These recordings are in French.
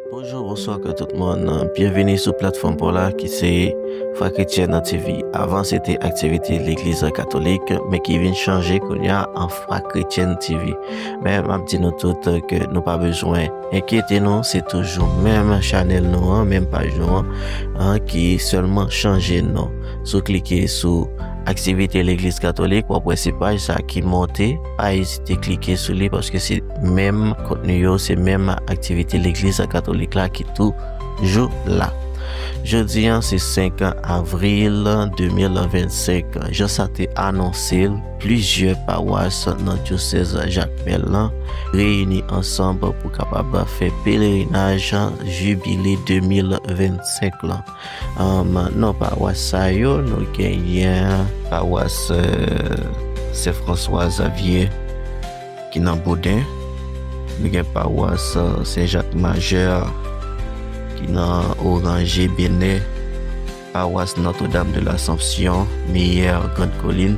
Bonjour, bonsoir à tout le monde. Bienvenue sur la plateforme pour là qui c'est Foi Chrétienne TV. Avant, c'était activité de l'Église catholique, mais qui vient changer qu'on y a en Foi Chrétienne TV. Mais je dis nous toutes que nous pas besoin inquiétez-nous, c'est toujours même channel nous, même page nous, qui seulement changer nous. Si vous cliquez sur activité de l'Église catholique, ou après c'est page ça qui monte, pas hésiter à cliquer sur lui parce que c'est même contenu, c'est même activité de l'Église catholique là qui toujours là. Jeudi, c'est 5 avril 2025. Je s'était annoncé plusieurs paroisses dans le diocèse Jacmel réunis ensemble pour capable faire pèlerinage jubilé 2025 là. Nos paroisses nous gagnons paroisse Saint-François Xavier qui dans Boudin, nous gagnons paroisse Saint-Jacques-Majeur qui dans Oranger Bénin, paroisse Notre-Dame de l'Assomption, Meilleur Grande Colline,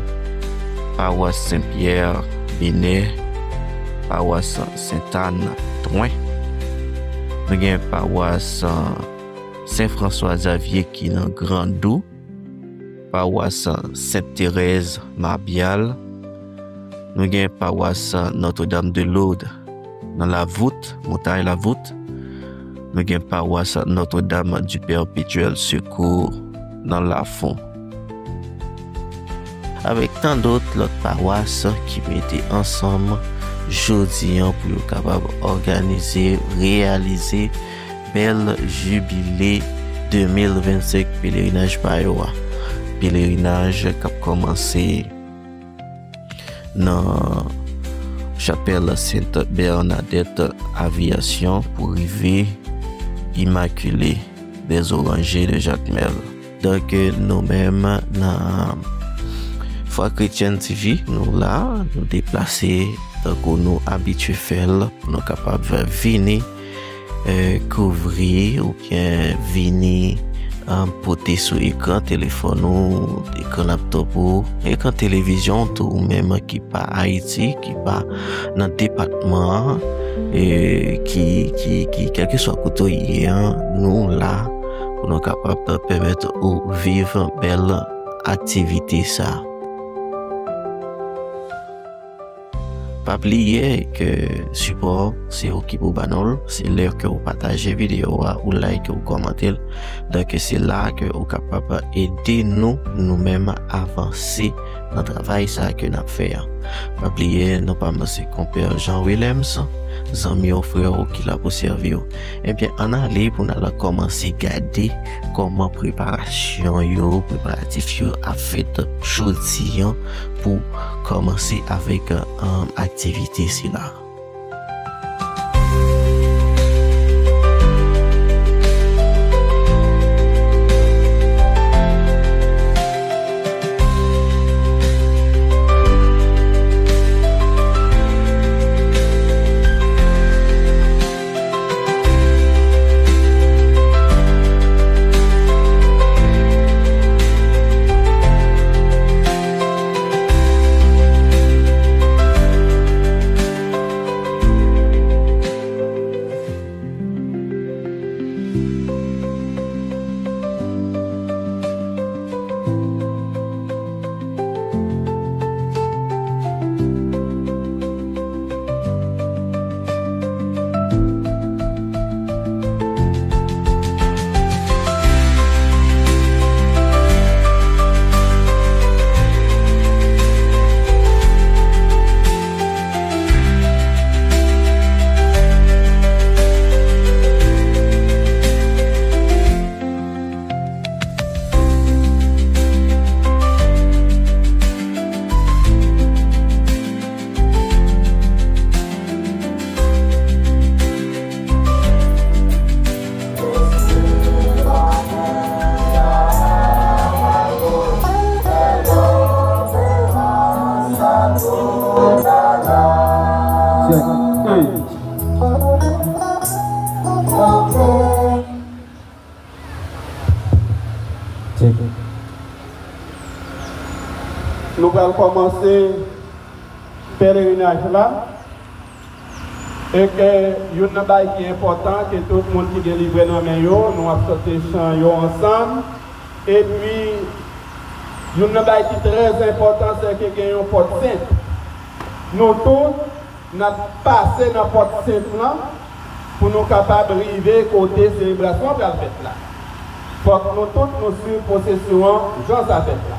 paroisse Saint-Pierre Bénin, paroisse Sainte-Anne Troin. Nous avons paroisse Saint-François Xavier qui dans Grandou, paroisse Sainte-Thérèse Marbial. Nous avons paroisse Notre-Dame de Lourdes dans la voûte, montagne la voûte. Nous avons paroisse Notre-Dame du Perpétuel Secours dans la Fond. Avec tant d'autres paroisses qui mettaient ensemble jeudi pour être capable d'organiser, réaliser bel jubilé 2025 pèlerinage Payoa. Pèlerinage qui a commencé dans chapelle Sainte Bernadette Aviation pour arriver Immaculée des Orangers de Jacmel. Donc nous-mêmes dans Foi Chrétienne TV, nous là, nous déplacer donc nous habitués faire pour nous capables de venir couvrir ou bien venir porter sur écran téléphone ou écran laptop ou écran télévision tout même qui pas Haïti qui pas dans département et qui quel que soit côté nous là pour nous capables de permettre ou vivre belle activité ça. Pas oublier que support c'est au qui pour banol, c'est là que vous partagez vidéo ou like ou commenter, donc c'est là que vous capable aider nous-mêmes à avancer dans le travail ça que nous faire. Pas oublier non pas monsieur compère Jean Willems, amis ou frère qui l'a pour servir. Eh bien on aller pour nous commencer garder comment préparation yo préparatif yo a fait jeudi pour commencer avec activité ici là. Nous allons commencer le pèlerinage là. Et que il y a un bail qui est important, que tout le monde qui est livré dans les mains, nous avons sauté chant ensemble. Et puis, il y a un bail qui est très important, c'est que nous avons un porte sainte. Nous tous, nous avons passé dans la porte sainte là pour nous capables d'arriver côté célébration de la fête là. Il faut que nous tous nous suivions possession dans sa fête là.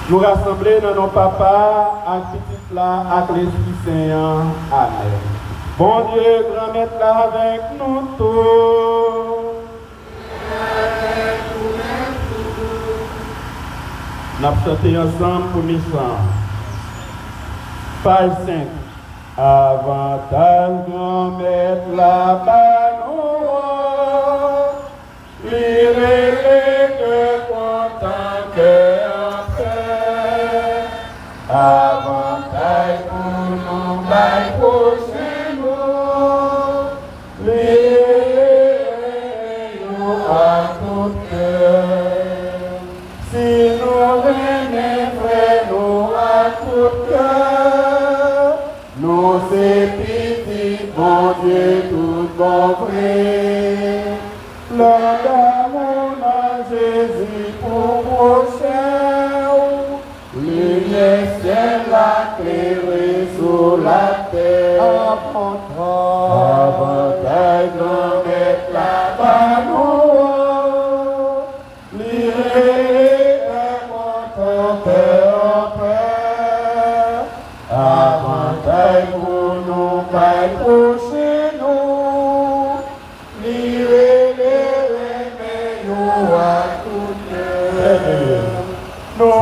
Nous rassembler dans nos papas, avec petit là, avec l'Esprit Saint. Amen. Bon Dieu, grand maître là avec nous tous. Nous avons chanté ensemble pour Michel. Page 5. Avantage grand maître là-bas nous, l'irélé que content que avantage pour nous, bail pour chez nous, nous à tout cœur. Si nous venons frères, nous à tout cœur, nous c'est petit, bon Dieu, tout bon vrai. L'homme d'amour à Jésus pour prochain. Lumière ciel éclairée sur la terre, avantage grand maître là-bas nous, l'irélé est content en paix, avantage pour nous, bail pour chez nous, l'irélé est meilleur à tout cœur. Nous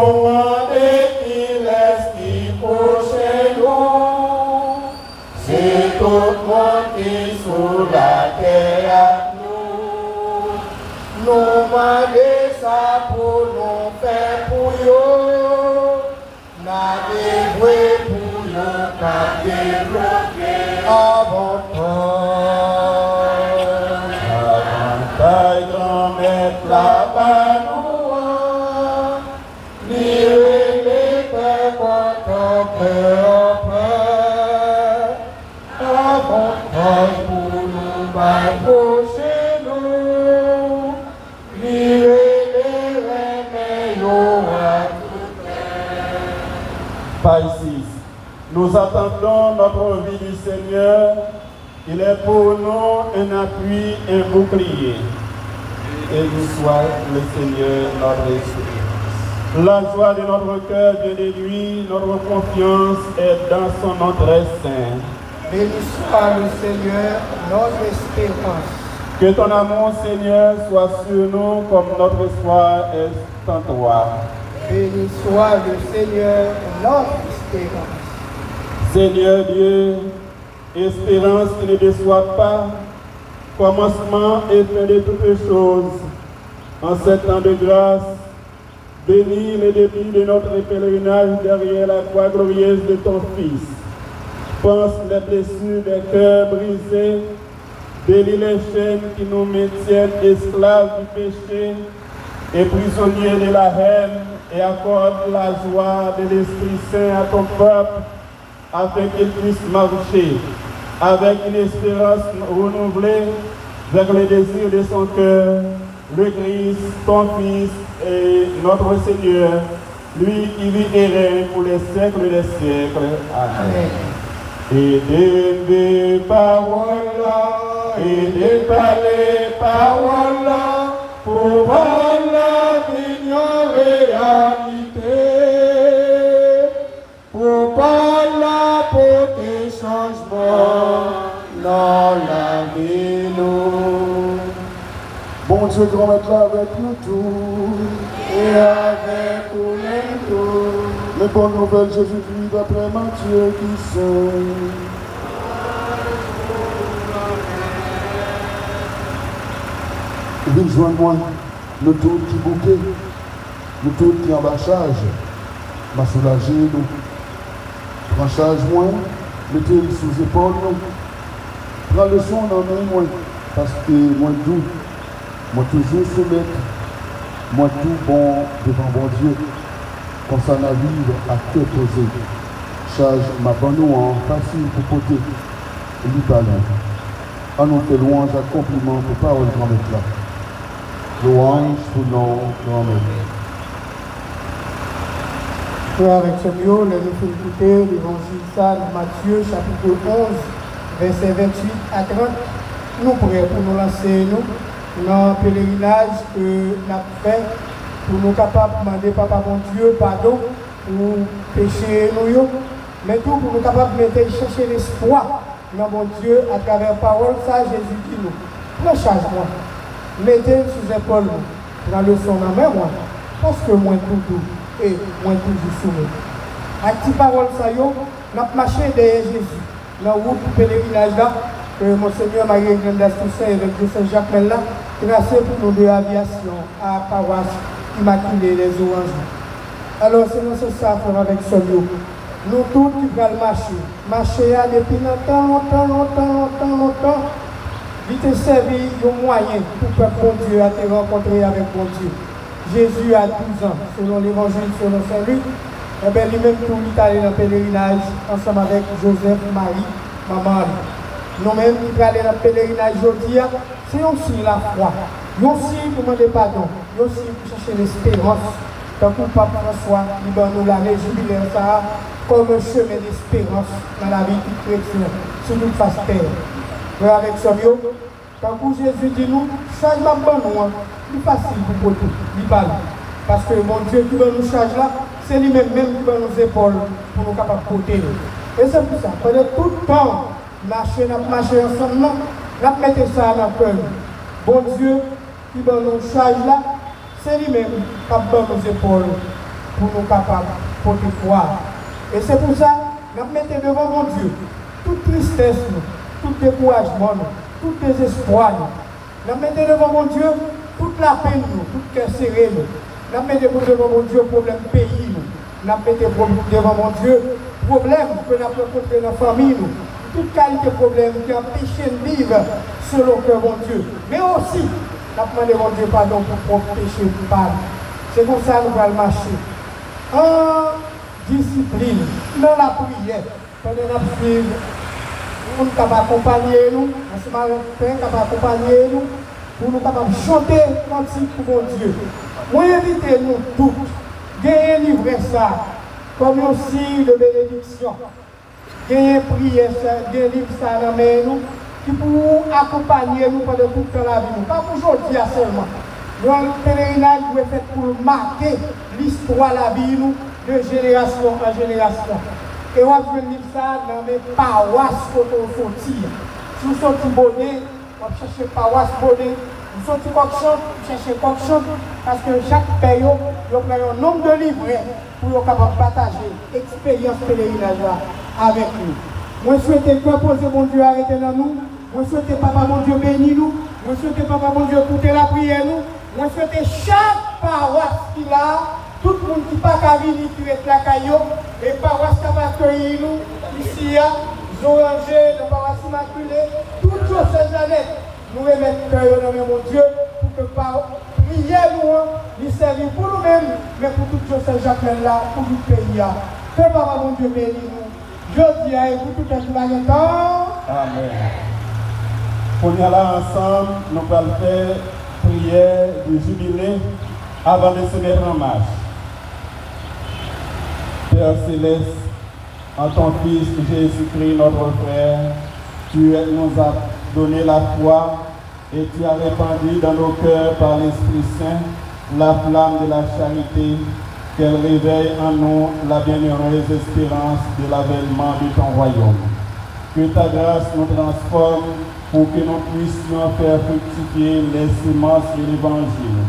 c'est tout le monde qui sous la terre à nous. Nous demandons ça pour nous faire pour eux. N'a dévoué pour nous qu'à développer avant avantage grand maître là-bas nous. L'irélé fait content cœur. Pour nous, bail chez nous, l'irélé meilleur à tout cœur. Page 6. Nous attendons notre vie du Seigneur. Il est pour nous un appui, un bouclier. Et nous soit le Seigneur notre esprit. La joie de notre cœur vient de lui, notre confiance est dans son nom très saint. Béni soit le Seigneur, notre espérance. Que ton amour, Seigneur, soit sur nous comme notre espoir est en toi. Béni soit le Seigneur, notre espérance. Seigneur Dieu, espérance qui ne déçoit pas, commencement et fin de toutes choses. En ce temps de grâce, bénis le début de notre pèlerinage derrière la croix glorieuse de ton Fils. Pense les blessures des cœurs brisés, délie les chaînes qui nous maintiennent esclaves du péché et prisonniers de la haine, et accorde la joie de l'Esprit Saint à ton peuple, afin qu'il puisse marcher avec une espérance renouvelée vers les désirs de son cœur, le Christ, ton Fils et notre Seigneur, lui qui vit et règne pour les siècles des siècles. Amen. Et des paroles, et par les paroles, pour voir la réalité, pour parler pour des changements dans la vie. Bon Dieu, grand maître avec nous tous, et avec nous tous. les bonnes nouvelles Jésus-Christ d'après Matthieu qui sont. Viens joindre-moi, nous tous qui bouquet, nous tous qui en bâchage, m'a soulagé, nous. Prends charge moi, mettez-le sous épaule, nous. Prends le son dans main, moi, parce que moi doux, moi toujours soumettre, moi tout bon devant bon Dieu, comme ça n'a vivre à cœur posé. charge ma bonne en facile pour côté du talent. À nous fait louange, accomplissement pour parole grand-mère là. Louange pour nos grand-mère. Frère avec ce mot, nous faisons écouter l'évangile de Matthieu, chapitre 11, versets 28 à 30. Nous prions pour nous lancer dans le pèlerinage que nous avons fait, pour nous capables de demander Papa mon Dieu pardon pour pécher nous, mais tout pour nous capables de chercher l'espoir dans mon Dieu à travers la parole, ça Jésus dit nous. Prends charge-moi, mettez sous épaule dans le son dans main, moi, parce que moi tout et moi toujours soumis. À cette parole, ça y est, nous avons marché derrière Jésus, dans la route du pèlerinage là, que Monseigneur Marie-Grandas Toussaint avec Saint-Jacques là, tracé pour nous de l'aviation à paroisse Immaculée les Oranges. Alors c'est nécessaire de faire avec ce lieu. Nous tous qui allons marcher depuis longtemps, vite servi un moyen pour que bon Dieu a te rencontré avec bon Dieu. Jésus a 12 ans, selon l'évangile selon Saint-Luc, et bien lui-même tout est allé dans le pèlerinage ensemble avec Joseph, Marie, maman. Nous-mêmes qui sommes allés dans le pèlerinage aujourd'hui, c'est aussi la foi. Aussi pour demander pardon, aussi pour chercher l'espérance. Tant que Pape François, il va nous la réjubiler ça comme un chemin d'espérance dans la vie du chrétien, sur toute face terre. Mais avec ce mieux, tant que Jésus dit nous, changement bon nous, plus facile pour tout, il parle. Parce que mon Dieu qui va nous changer là, c'est lui-même qui va nous épauler pour nous capables de porter. Et c'est pour ça, pendant tout le temps, marcher ensemble, nous mettons ça dans le cœur. Bon Dieu qui va nous changer là, c'est lui-même qui va nous épauler pour nous capables de porter foi. Et c'est pour ça, nous mettons devant mon Dieu toute tristesse, tout découragement, tout désespoir. Nous mettons devant mon Dieu toute la peine, tout cœur serré. Nous mettons devant mon Dieu problème pays. Nous mettons devant mon Dieu problème que nous avons rencontré dans la famille. Toute qualité de problème qui empêche de vivre selon que mon Dieu. Mais aussi, nous demandons mon Dieu pardon pour péché de mal. C'est pour ça que nous allons marcher. En discipline, dans la prière, pendant nous suivre, nous sommes capables d'accompagner nous, nous sommes capables d'accompagner nous, pour nous capables de chanter cantique pour mon Dieu. Moi, invitez nous tous, gagner un livre ça, comme un signe de bénédiction. Gagner prière, gagner livre ça dans nous, qui pour accompagner nous pendant toute la vie. Pas pour aujourd'hui seulement. Le pèlerinage doit être pour marquer l'histoire de la vie nous, de génération en génération. Et on va venir ça dans mes paroisses pour sortir. Si vous sortez bonnet, on va chercher paroisse bonnet. Vous sortez coq-champ, vous cherchez coq-champ. Parce que chaque pays, il y a un nombre de livrets pour être capable de partager l'expérience pèlerinage avec nous. Moi, je souhaite proposer mon Dieu arrêter dans nous. Moi, je souhaite Papa mon Dieu bénir nous. Moi, je souhaite Papa mon Dieu écouter la prière nous. Moi, je souhaite chaque paroisse qu'il a. Tout le monde qui n'a pas venir qui est la caillou, et paroisse qui va accueillir nous, ici, Zoranger, la paroisse immaculée, toutes ces années, nous remettons cœur dans mon Dieu, pour que par prière nous, nous servir pour nous-mêmes, mais pour toutes ces Jacques là, pour tout le pays. Que Papa mon Dieu bénisse nous. Je dis à vous tout un tout temps. Amen. Pour y aller ensemble, nous allons faire prière du jubilé avant de se mettre en marche. Père Céleste, en ton Fils Jésus-Christ, notre frère, tu nous as donné la foi et tu as répandu dans nos cœurs par l'Esprit Saint la flamme de la charité, qu'elle réveille en nous la bienheureuse espérance de l'avènement de ton royaume. Que ta grâce nous transforme pour que nous puissions faire fructifier les semences de l'Évangile,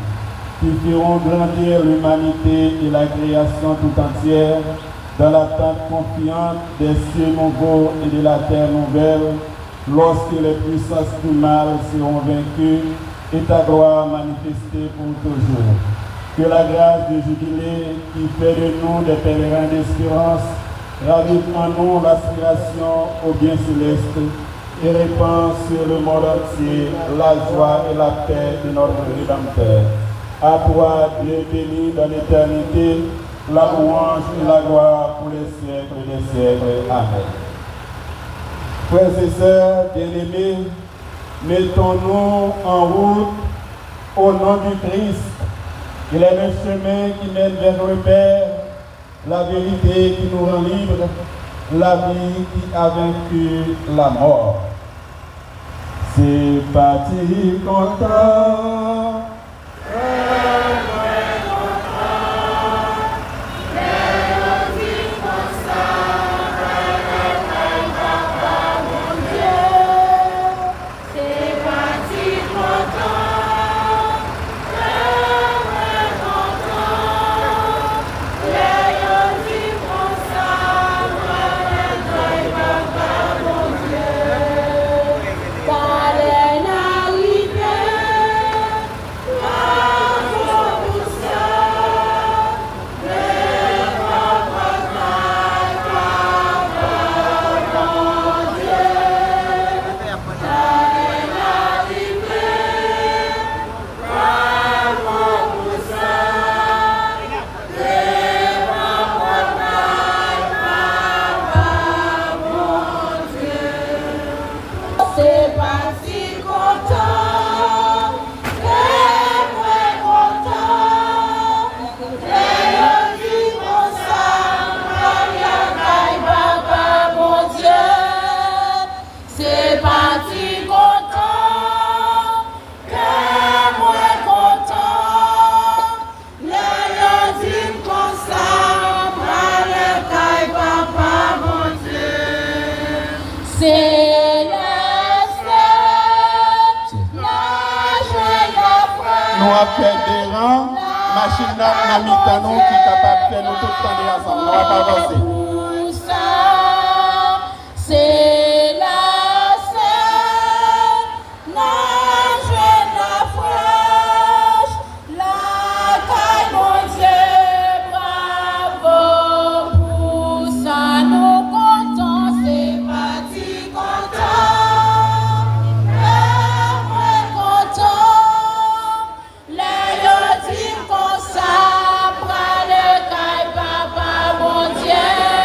qui feront grandir l'humanité et la création tout entière dans l'attente confiante des cieux nouveaux et de la terre nouvelle, lorsque les puissances du mal seront vaincues et ta gloire manifestée pour toujours. Que la grâce du jubilé qui fait de nous des pèlerins d'espérance ravive en nous l'aspiration au bien céleste et répand sur le monde entier la joie et la paix de notre Rédempteur. À toi, Dieu béni dans l'éternité, la louange et la gloire pour les siècles des siècles. Amen. Frères et sœurs bien-aimés, mettons-nous en route au nom du Christ. Il est le chemin qui mène vers le Père, la vérité qui nous rend libres, la vie qui a vaincu la mort. C'est parti content. Machine n'a mis dans nous qui est capable de faire nous tout le temps ensemble. On va pas avancer. C'est la scène, la jeune, la fraîche, la caille, mon Dieu, bravo, pour ça nous comptons, c'est parti content, très content, les yeux comme ça, près le caille, papa, mon Dieu.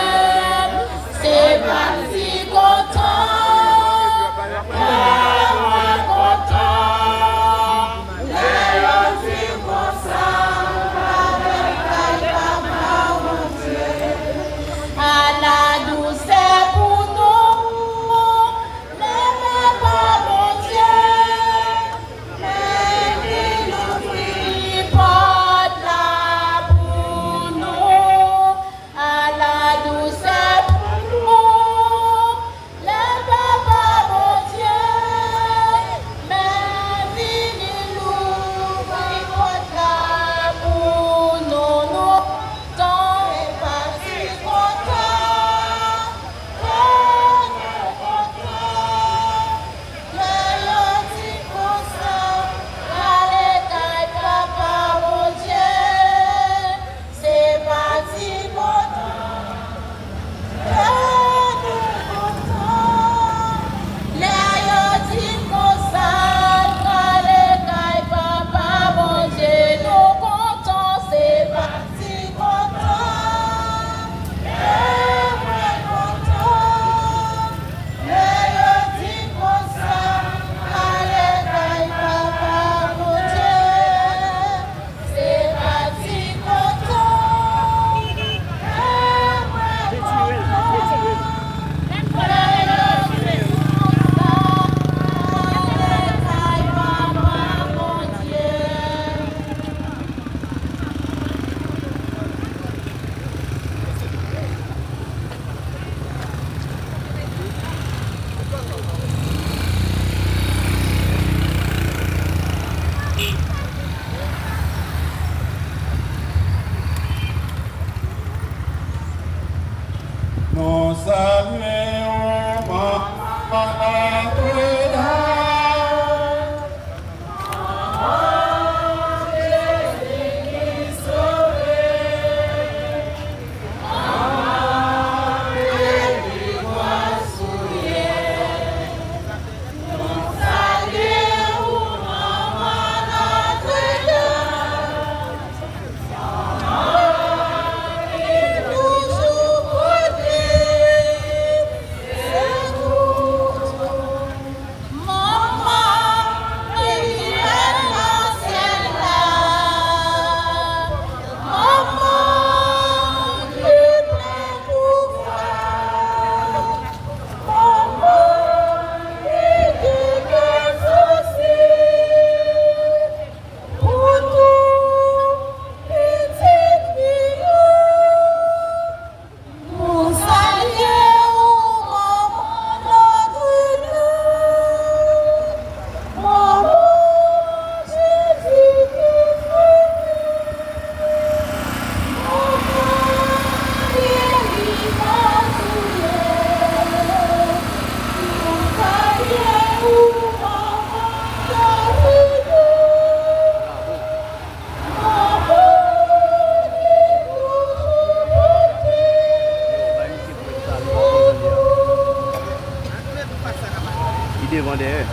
Il devant derrière.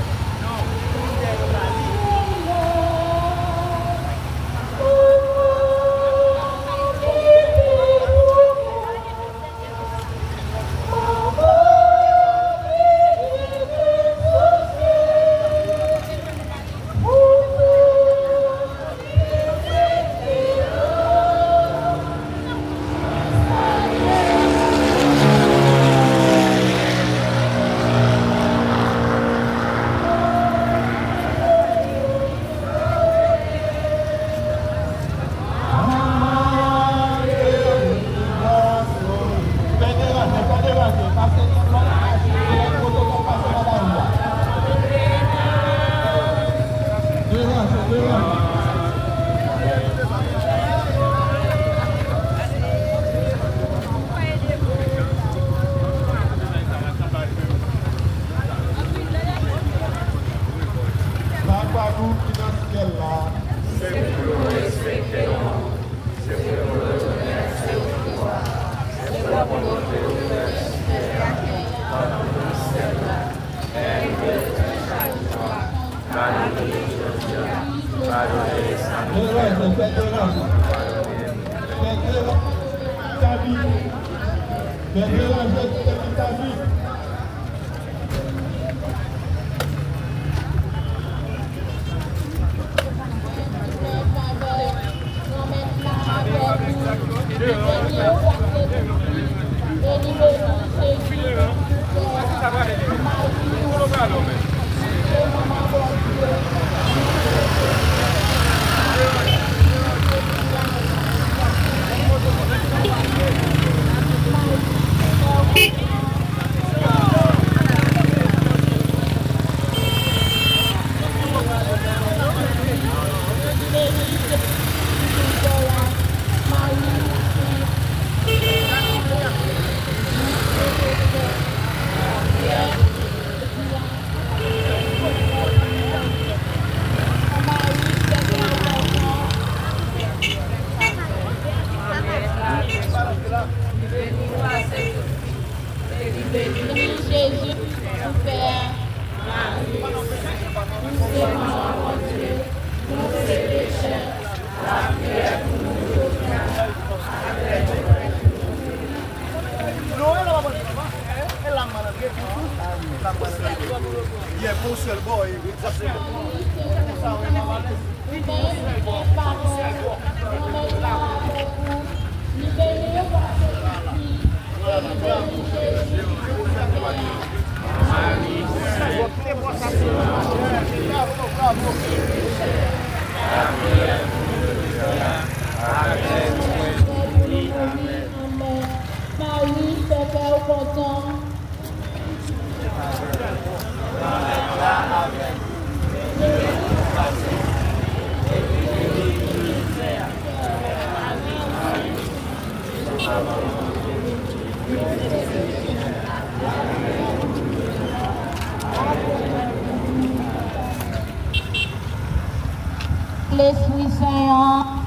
L'Esprit Saint,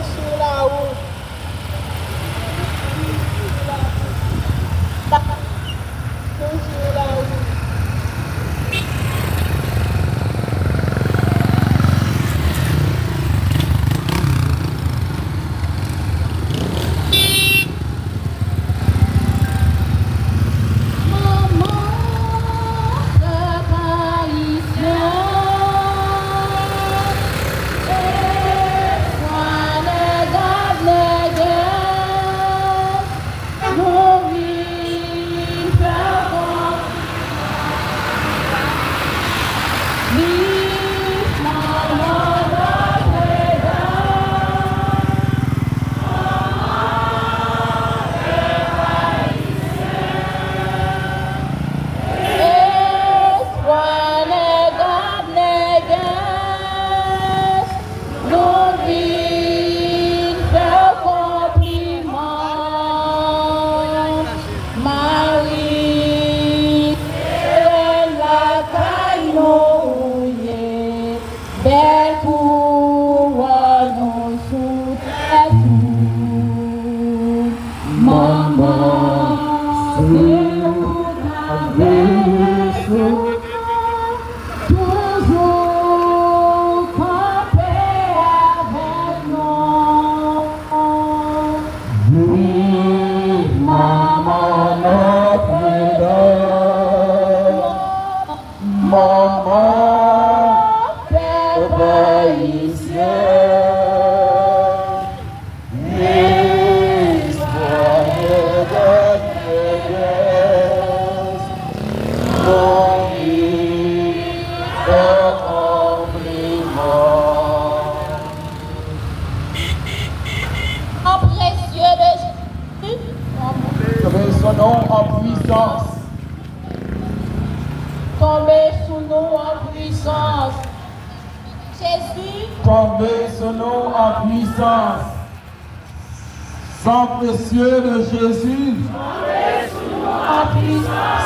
sur la route. Sur la route. Maman, Sang précieux de Jésus.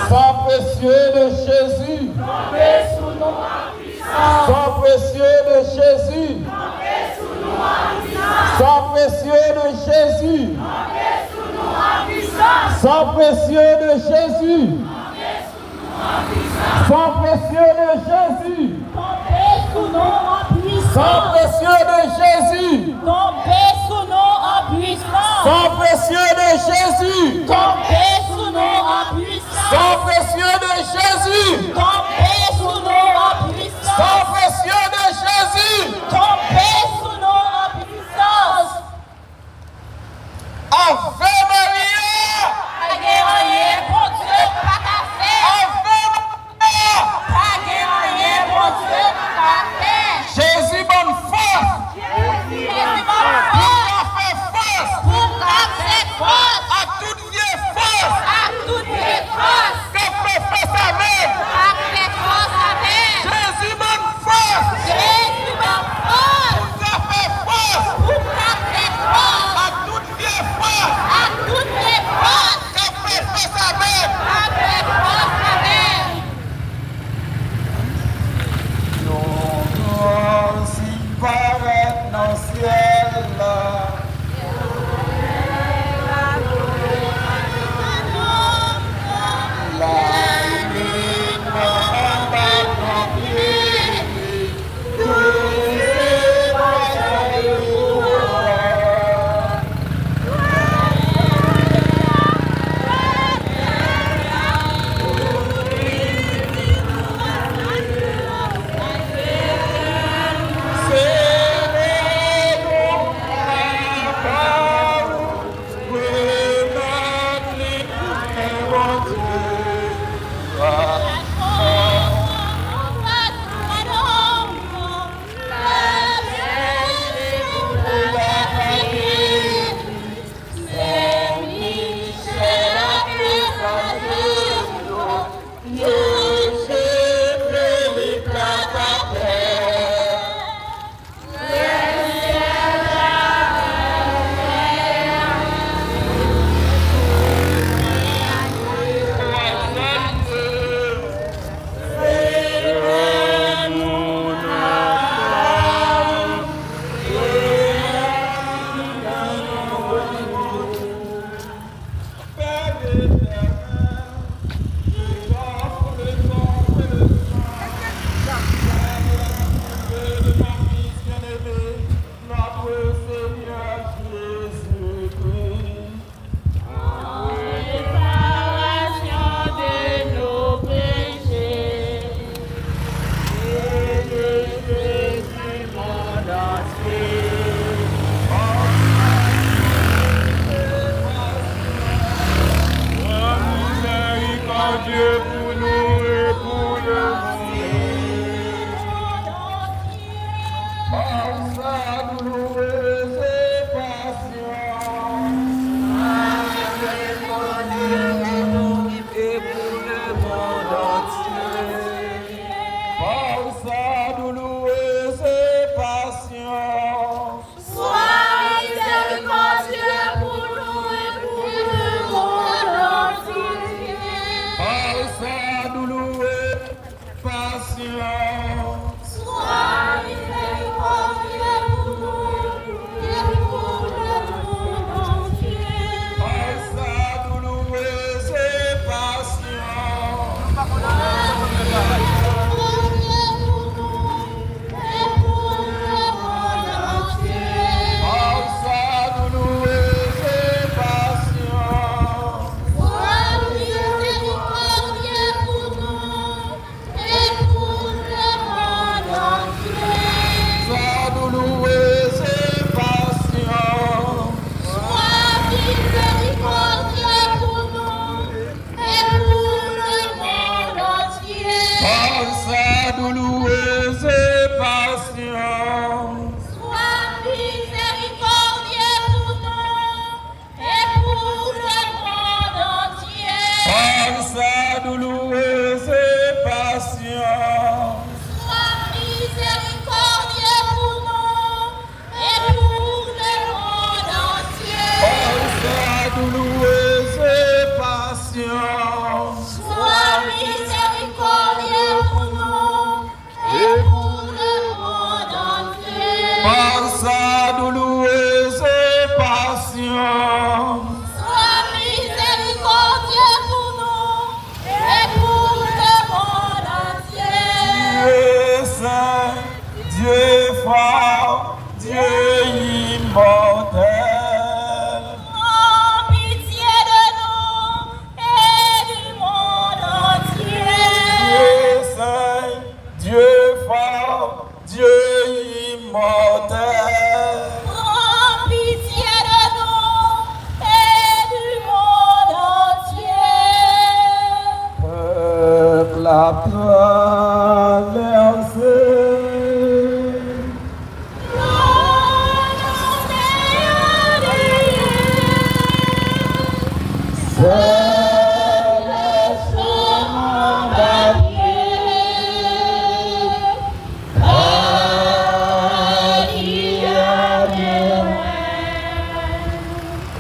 Sang précieux de Jésus. Sang précieux de Jésus. Sang précieux de Jésus. Sang précieux de Jésus. Sang précieux de Jésus. Sang précieux de Jésus. Sang précieux de Jésus. Sang précieux de Jésus. Sang précieux de Jésus. Ave Maria. Ave Maria. Jésus bonne force. À toute vieille force. Que fait face avec.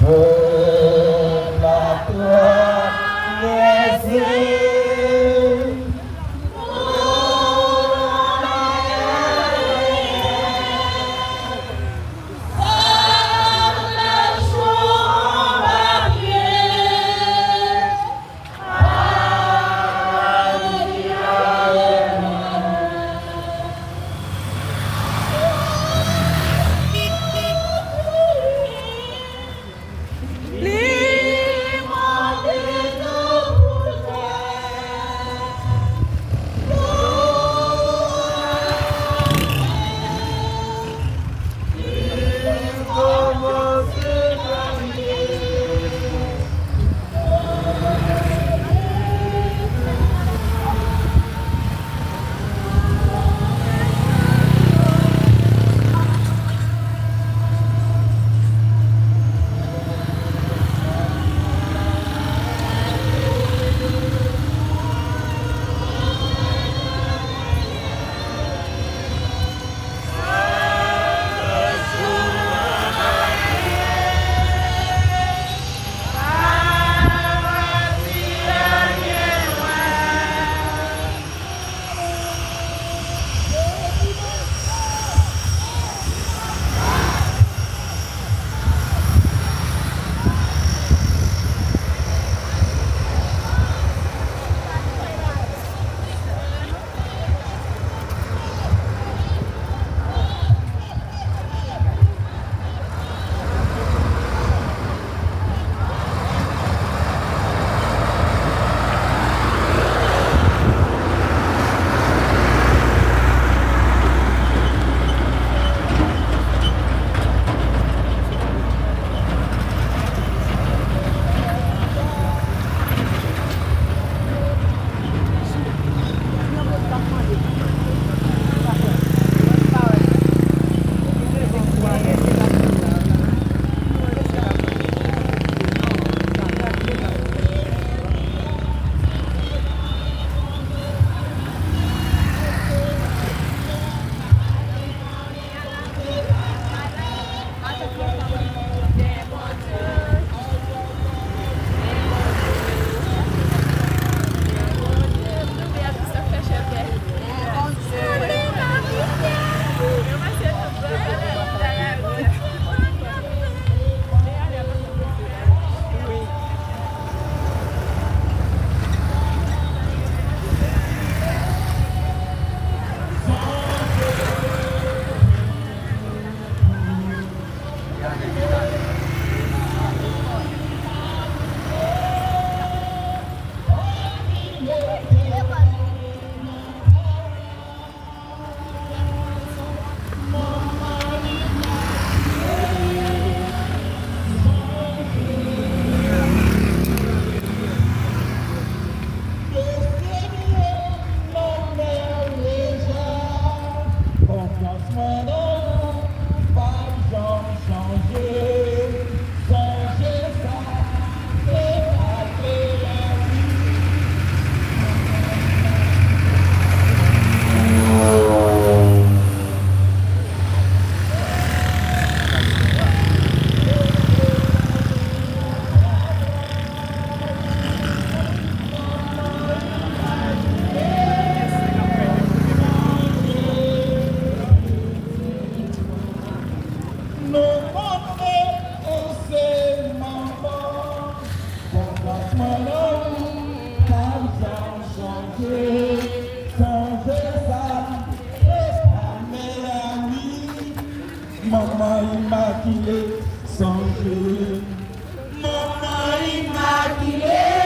Peuple à toi, laissez. Maman immaculée, songez. Maman immaculée.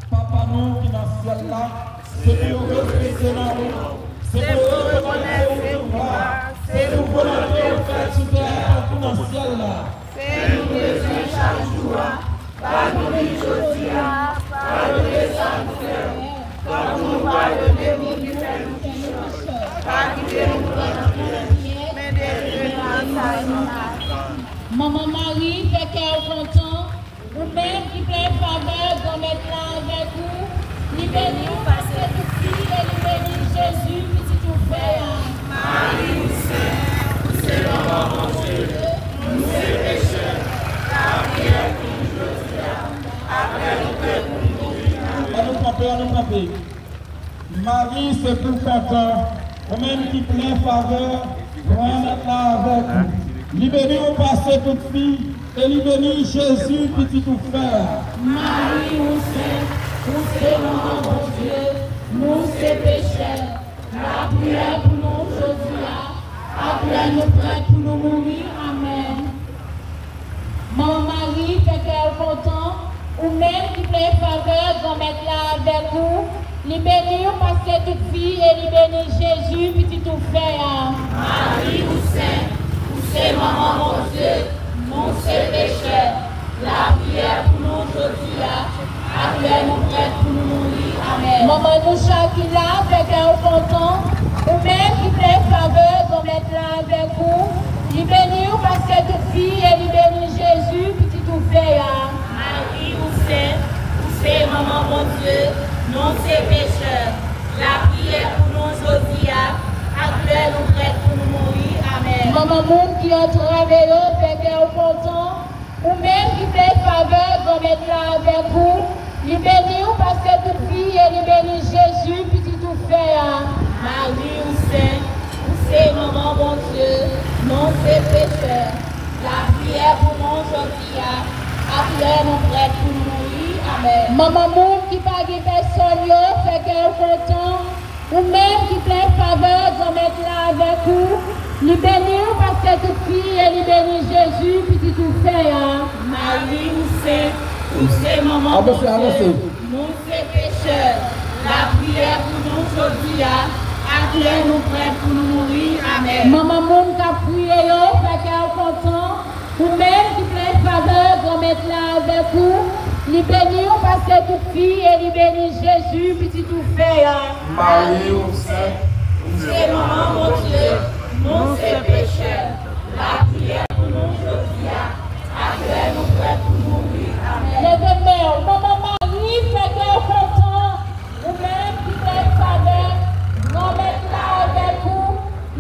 Papa nous qui dans le ciel là, c'est pour nous respecter là, c'est pour Pardonnez aujourd'hui, pardonnez ça nous fait, comme nous pardonnez-nous qui fait nous péchés. Pas quitter nous dans la prière, mais délivrez-nous. Maman Marie, fait cœur content, ou même qui plaît faveur, qu'on mette là avec vous, libérez-nous parce que tout fille et libérez Jésus, petit tout fait. Marie, nous c'est l'homme mon Dieu, nous c'est pécheurs, la prière pour nous aujourd'hui, après nous père pour nous mourir. On nous camper. Marie, c'est tout content, ou même qui plaît faveur, qu'on mette là avec vous. Libérez-nous passer toute fille et libérez Jésus, petit tout frère. Marie, nous c'est l'homme mon Dieu, nous c'est pécheurs, la prière pour nous aujourd'hui, après nous prêts pour nous mourir. Amen. Maman Marie, fait cœur content, ou même qui plaît faveur, qu'on mette là avec vous, libérez-nous parce que toute fille et libérez Jésus, petit tout frère. Marie, c'est maman mon Dieu, nous c'est pécheurs, la prière pour nous aujourd'hui, après nous prêts pour nous mourir. Amen. Maman nous chacun là, fait cœur content, ou même qui plaît faveur, qu'on mette là avec vous, libérez-nous parce que toute fille et libérez Jésus, petit tout frère. Marie, c'est maman mon Dieu, nous c'est pécheurs, la prière pour nous aujourd'hui, après nous prêts pour nous mourir. Amen. Maman monde qui a travaillé, fait cœur content, ou même qui fait faveur, qu'on mette là avec vous, libérez-nous parce que toute fille et libérez Jésus, petit tout frère. Marie, c'est maman mon Dieu, nous c'est pécheurs, la prière pour nous aujourd'hui, après nous prêts pour nous mourir. Amen. Maman monde qui pas de personne, fait cœur content, ou même qui plaît faveur, qu'on mette là avec vous, libérez-nous parce que toute fille et libérez Jésus, petit tout frère. Marie, c'est maman mon Dieu, nous c'est pécheurs, la prière pour nous aujourd'hui, après nous prêts pour nous mourir. Amen. Maman monde qui a prié, fait cœur content, ou même qui plaît faveur, qu'on mette là avec vous, libérez-nous parce que toute fille et libérez Jésus, petit tout frère. Marie, c'est maman mon Dieu, nous c'est pécheurs, la prière pour nous aujourd'hui, après nous prêts pour nous mourir. Amen. Levez-moi, maman Marie, fait cœur content, ou même qui plaît faveur, qu'on mette là avec vous,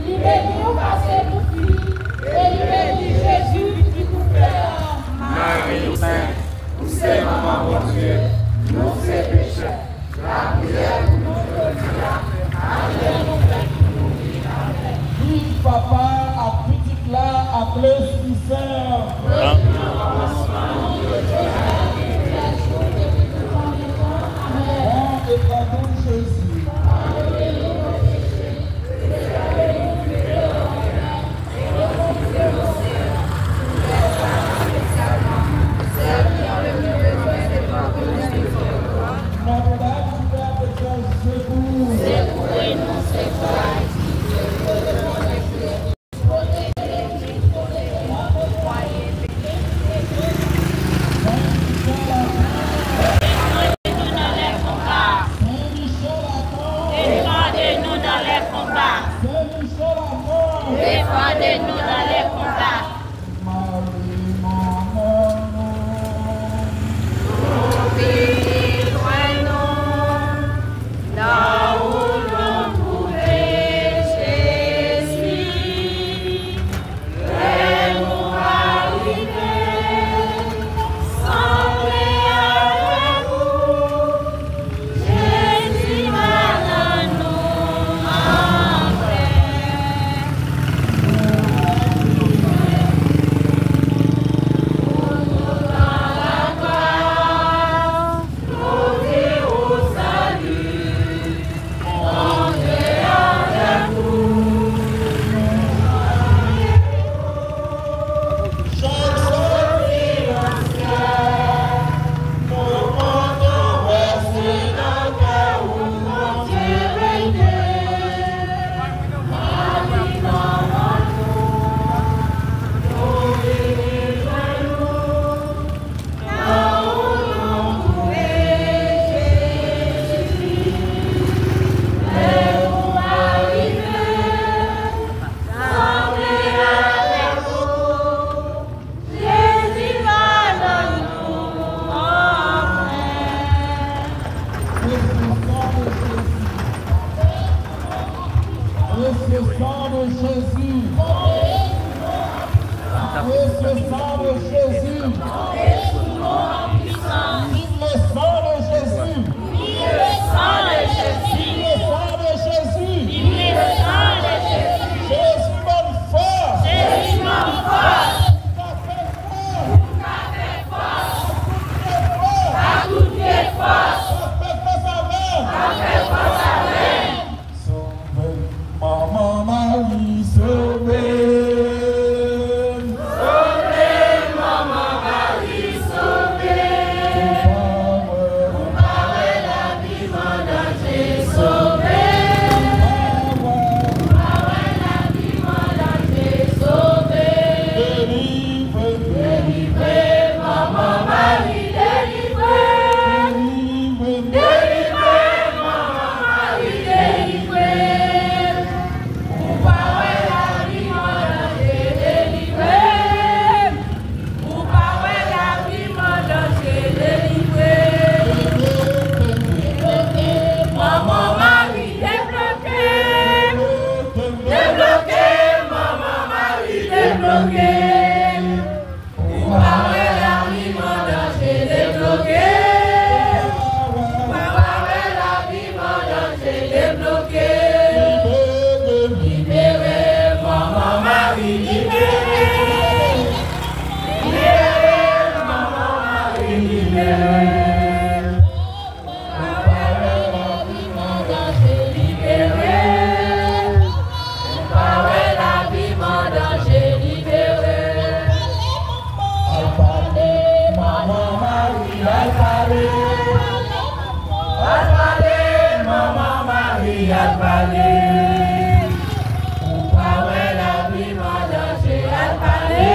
libérez-nous parce que toute fille et libérez Jésus, petit tout frère. Marie, c'est maman mon Dieu, nous c'est pécheurs, la prière pour nous aujourd'hui, après nous prêts pour nous mourir. Amen. Vive papa, à petite là, appelé Sisser. Et pardon Jésus. Notre Dame du Père de Dieu, Secours-nous, secours. Défendez-nous dans les combats. Là où l'on trouvait Jésus, laisse-nous arriver, sembler avec vous, Jésus malade nous en paix. Précieux sang de Jésus. Précieux sang de Jésus. Vive le sang de Jésus. Vive le sang de Jésus. Vive le sang de Jésus. Vive le sang de Jésus. Jésus bonne force. Jésus bonne force. À toutes les forces. Sauve, Maman Marie, sauvez. Sauvez, Maman Marie, sauvez. Comparez la vie, mon danger, sauvez. Comparez la vie, mon danger, sauvez. Délivrez, Maman Marie, délivrez. Délivrez, Maman Marie, délivrez. Comparez la vie, mon danger, délivrez. Comparez la vie, mon danger, délivrez. Maman Marie, débloquez. Débloquez, Maman Marie, débloquez. Comparez la vie, mon danger, débloquez. Comparez la vie, mon danger, débloquez. Libérez, Maman Marie, libérez. Libérez, Maman Marie, libérez. Comparez la vie, mon danger, libérez. Comparez la vie, mon danger, libérez. Alphalé, Maman Marie, alphalé. Alphalé, Maman Marie, alphalé. Comparez la vie, mon danger, alphalé.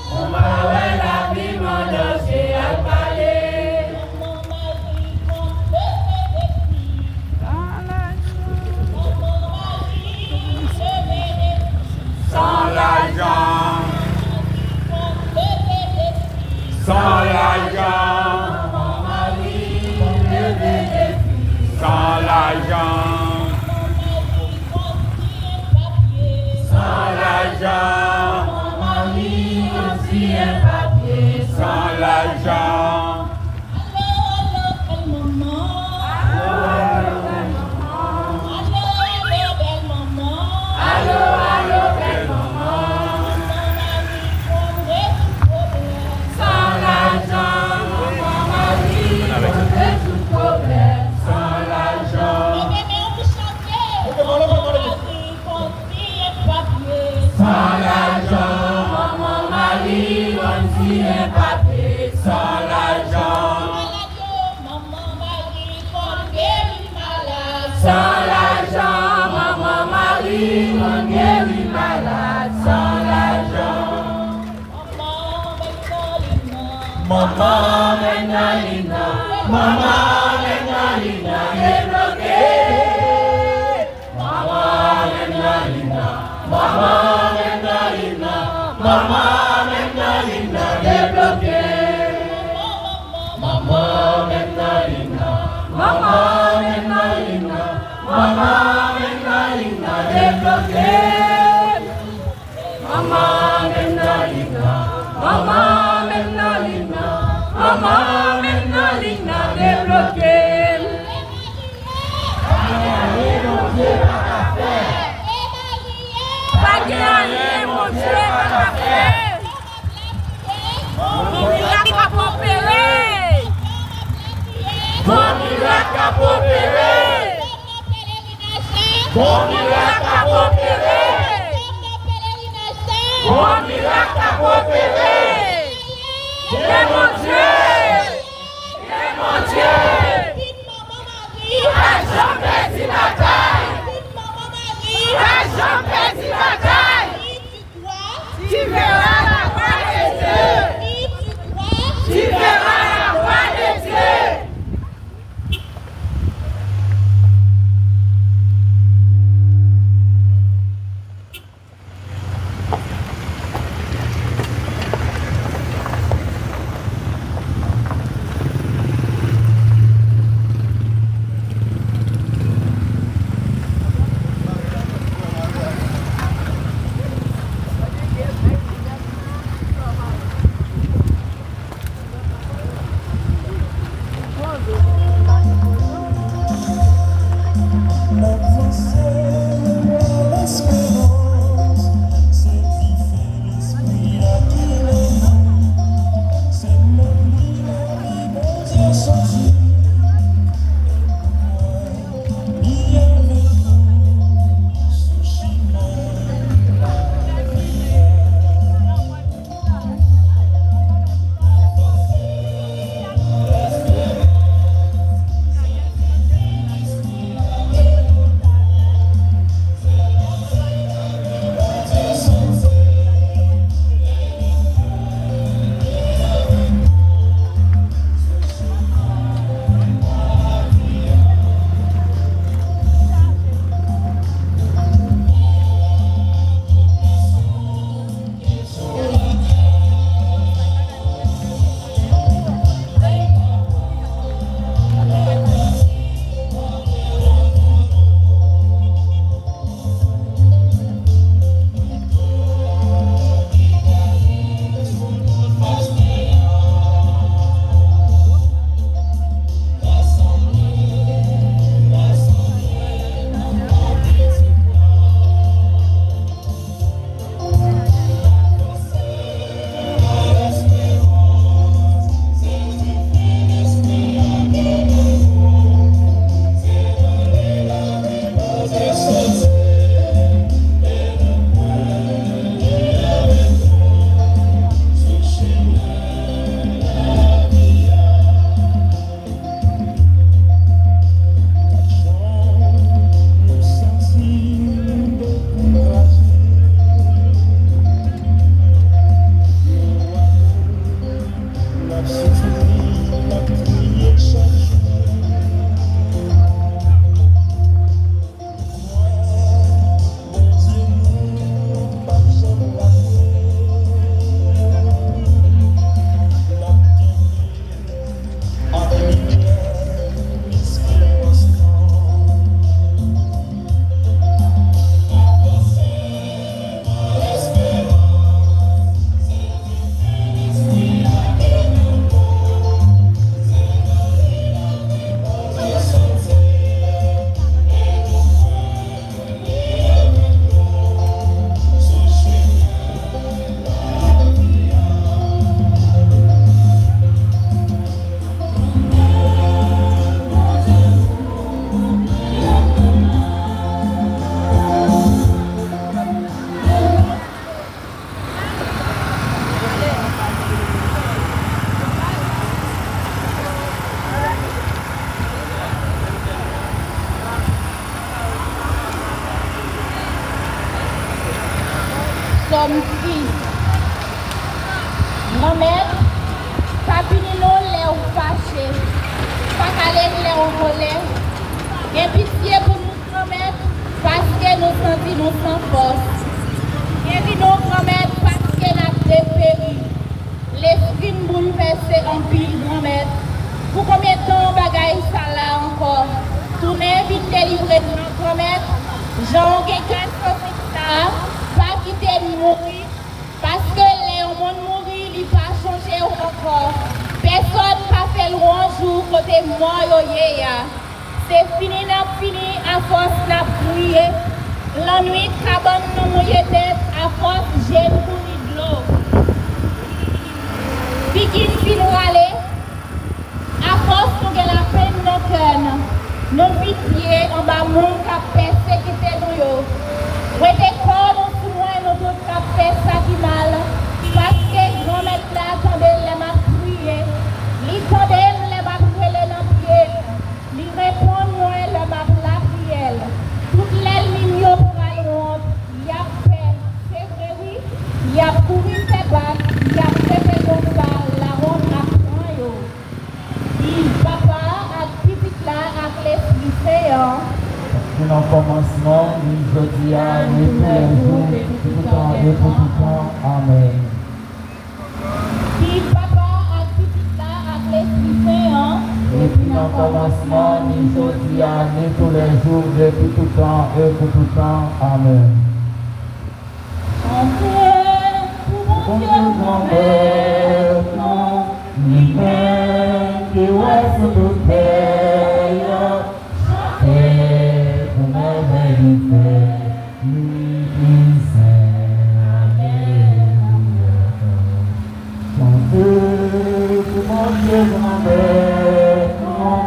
Comparez la vie, mon danger, alphalé. Sans l'argent. Sans l'argent. Sans l'argent. Sans l'argent. Sans l'argent. Allô, allô, belle maman. Sans l'argent, Maman Marie, c'est tout problème. Sans l'argent. Sans l'argent, Maman Marie, on dit un papier. Sans l'argent. Sans l'argent, Maman Marie, on guérit malade. Sans l'argent. Maman Menalina, Maman Menalina, débloqué. Maman Menalina, Maman Menalina, Maman Menalina, débloqué. Maman Menalina, Maman Menalina, Maman Menalina, débloqué. Maman Menalina, Maman Menalina, Maman Menalina, débloqué. Pas gagné, mon Dieu, pas fait. Mon miracle a opéré. Mon miracle a opéré. Mon miracle a opéré. Mon miracle a opéré. C'est mon Dieu. C'est mon Dieu. Il a jamais dit bataille. Il a jamais dit bataille. Tu verras la voix de Dieu. Tu verras la voix de Dieu. sommes tristes. Grand-mère, pas punir nous les fâchés, pas caler les en colère. Et pitié pour nous, grand-mère, parce que nous sentons nous sans force. Et nous, grand-mère, parce que nous avons dépéri. L'esprit nous bouleversé en pile, grand-mère. Pour combien de temps bagaille ça là encore? Tournez vite délivrer de notre grand-mère. Jean quelqu'un ça, pas quitter mourir. Parce que les hommes mourir, il pas changer encore. Personne n'a fait le bon jour côté moi, c'est fini, à force de prier. La nuit, cabane nous mouiller tête, à force j'ai pour de l'eau. Pikin fin aller, à force nous avons la peine dans le cœur. Nos pitié en bas, mon cap persécuté nous. Mettez corps dans tout loin, nous tous cap fait ça qui mal. Parce que grand-mère là, attendez, les m'a prié. Li tendez, les m'a prié dans le pied. Li répond, moi, les m'a la prière. Toutes les lignes pour aller honte, il y a fait, c'est vrai, oui. Il y a couru ses bacs, il y a fait comme ça, la honte à point. Il papa, à petit là, à l'esprit séant. Nous en commencement, nous jeudi à nous tous les jours, tout le temps et pour tout le temps. Amen. Il papa, à petit là, à l'esprit séant. Et puis en commencement, nous jeudi à nous tous les jours, depuis tout le temps et pour tout le temps. Amen. Chantez pour mon Dieu, grand-mère, non, ni même qui ouais sous toute terre. Chantez pour ma vérité, ni qui sait, alléluia. Chantez pour mon Dieu, grand-mère, non,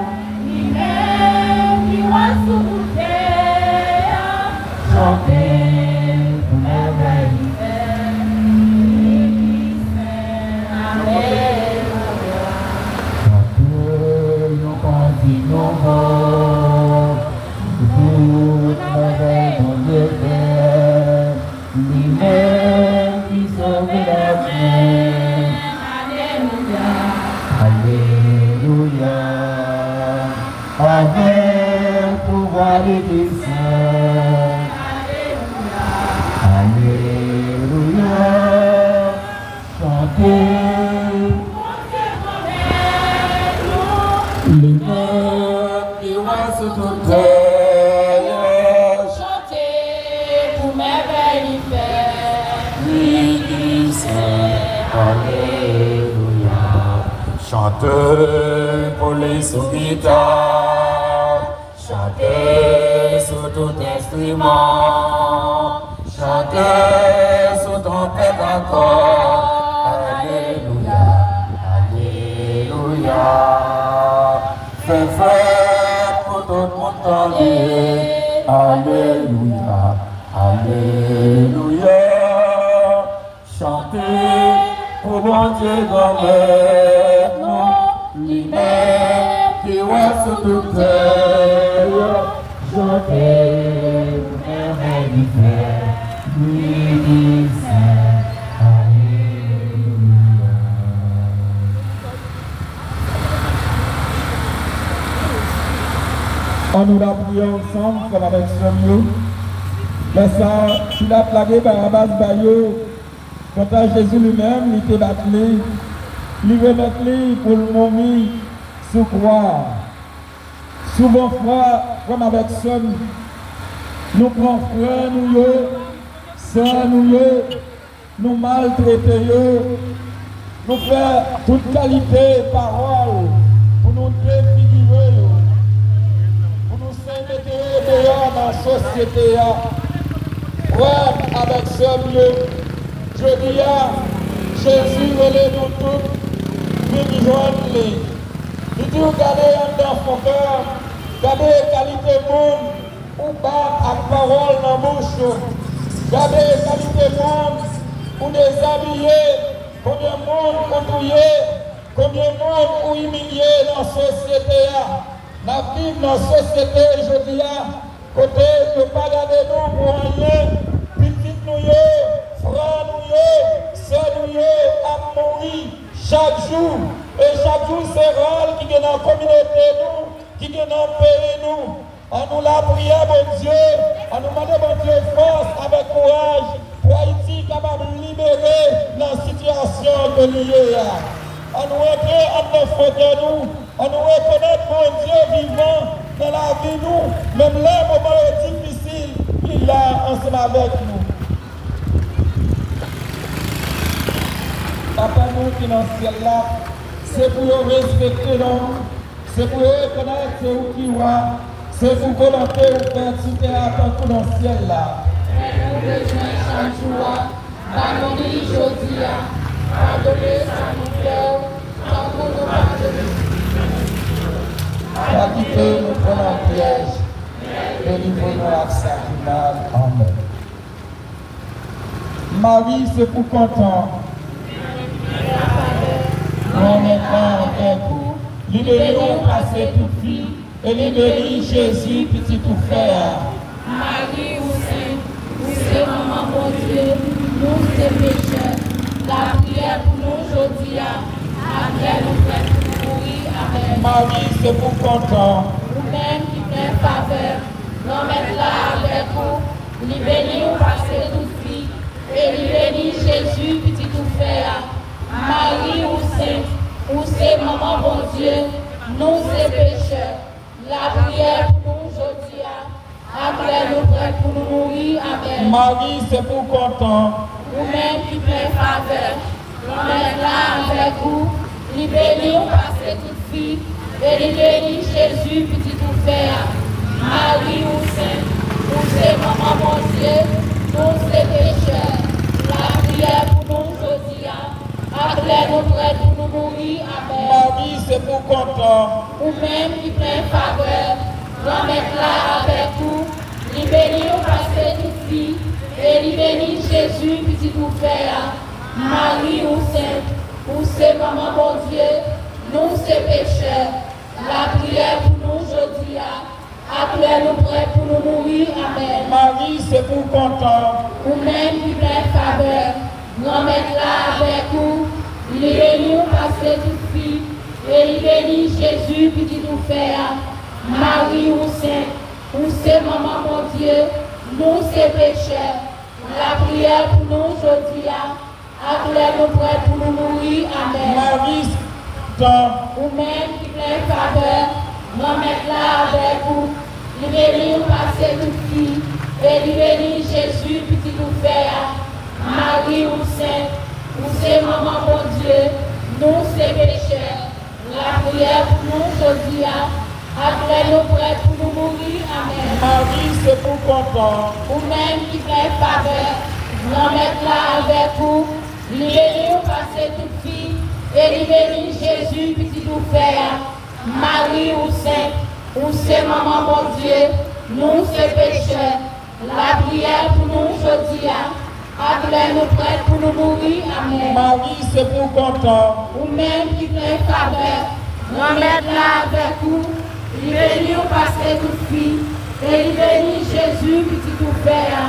ni même qui ouais sous toute terre. chantez pour ma vérité, ni qui sait, alléluia. chantez, nous continuons. Tout mauvais dans Dieu Père, lui-même qui sauve la vie. Alléluia. Avec pouvoir des saints. Alléluia. Chantez. Lui-même qui va sur toute terre. Chantez pour mes bénéfaits. Lui qui sait, alléluia. Chantez pour les sous-guitares, chantez sur tout instrument, chantez sur trompette d'accord. Alléluia, alléluia. Fais fête pour tout le monde entier. Alléluia, alléluia. Chantez pour mon Dieu grand-mère, lui-même qui ouais sur toute terre. Chantez pour mes bénéfaits, lui qui sait, alléluia. On nous l'a prié ensemble, comme avec Samuel. Mais ça, tu l'as plagué par la base Bayo. Quand Jésus lui-même, il était battu, il remettait pour le momie sous croix. Souvent, frère, comme avec son, nous prenons frère, nous, sœur, nous maltraiter, nous faire toute qualité de parole pour nous défigurer, pour nous s'inviter dehors dans la société. Frère, avec son, je dis à Jésus, relève-nous tous, nous joignons-les. Il dit, regardez dans son cœur, regardez la qualité de monde, ou pas à parole dans la bouche. Regardez la qualité de monde, ou déshabillé, combien de monde ou touillé, combien de monde ou humilié dans la société. La vie dans la société, je dis à côté, ne pas garder nous pour rien, petit nous, frère. chaque jour. Et chaque jour, c'est rôle qui est dans la communauté, nous, qui est dans le pays, nous. On nous l'a prié, bon Dieu. On nous demande, bon Dieu, force, avec courage, pour Haïti capable de libérer dans la situation de l'IE. On nous reconnaît en notre de nous. On nous reconnaît, mon Dieu, vivant dans la vie, nous. Même les moments difficiles, il est là ensemble avec nous. Papa, nous qui dans ce ciel là, c'est pour respecter l'homme, c'est pour reconnaître c'est où qui va, c'est pour volonté ou faire tout est dans le ciel là. Nous besoin chaque jour, pardonnez aujourd'hui, pardonnez ça nous fait, tant qu'on nous pardonne. Pas quitter nous prendre en piège, délivrez-nous à ça qui mal. Amen. Marie, c'est pour content. Nous maintenant avec vous. Libérez-nous passer toute vie et libérez Jésus, petit tout frère. Marie, vous c'est maman, bon Dieu, nous c'est pécheurs. La prière pour nous aujourd'hui, après nous faire mourir, amen. Marie, c'est pour content. Vous-même qui faites faveur, nous mettons là avec vous. Libérez-nous passer toute vie et libérez Jésus, petit tout frère. Marie, ou c'est maman, bon Dieu, nous c'est pécheurs. La prière pour nous aujourd'hui, après nous prêts pour nous mourir, amen. Marie, c'est pour content. Vous-même qui faites faveur, nous mettons là avec vous. Libérez-nous passer toute vie et libérez Jésus, petit tout frère. Marie, ou c'est maman, bon Dieu, nous c'est pécheurs. La prière pour nous aujourd'hui, après nous prêts pour nous mourir, amen. Marie, c'est pour content. Vous-même qui faites faveur, nous mettons là avec vous. Libérez-nous passer toute vie et libérez Jésus, petit tout frère. Marie, ou c'est maman, bon Dieu, nous c'est pécheurs. La prière pour nous aujourd'hui, après nous prêts pour nous mourir, amen. Marie, c'est pour content. Vous-même qui faites faveur, nous mettons là avec vous. Libérez-nous passer toute vie et libérez Jésus, petit tout frère. Marie, ou c'est maman, mon Dieu, nous c'est pécheurs. La prière pour nous aujourd'hui, après nous prêts pour nous mourir, amen. Marie, Vous-même qui faites faveur, nous mettons là avec vous. Libérez-nous passer toute vie et libérez Jésus, petit tout frère. Marie, ou c'est maman, bon Dieu, nous c'est pécheurs. La prière pour nous aujourd'hui, après nous prêts pour nous mourir, amen. Marie, c'est pour content. Vous-même qui faites faveur, nous mettons là avec vous. Libérez-nous passer toute vie et libérez Jésus, petit tout frère. Marie, ou c'est maman, bon Dieu, nous c'est pécheurs. La prière pour nous aujourd'hui, après nous prêts pour nous mourir, amen. Marie, c'est pour content. Vous-même qui faites faveur, nous mettons là avec vous. Libérez-nous passer toute vie et libérez Jésus, petit tout frère.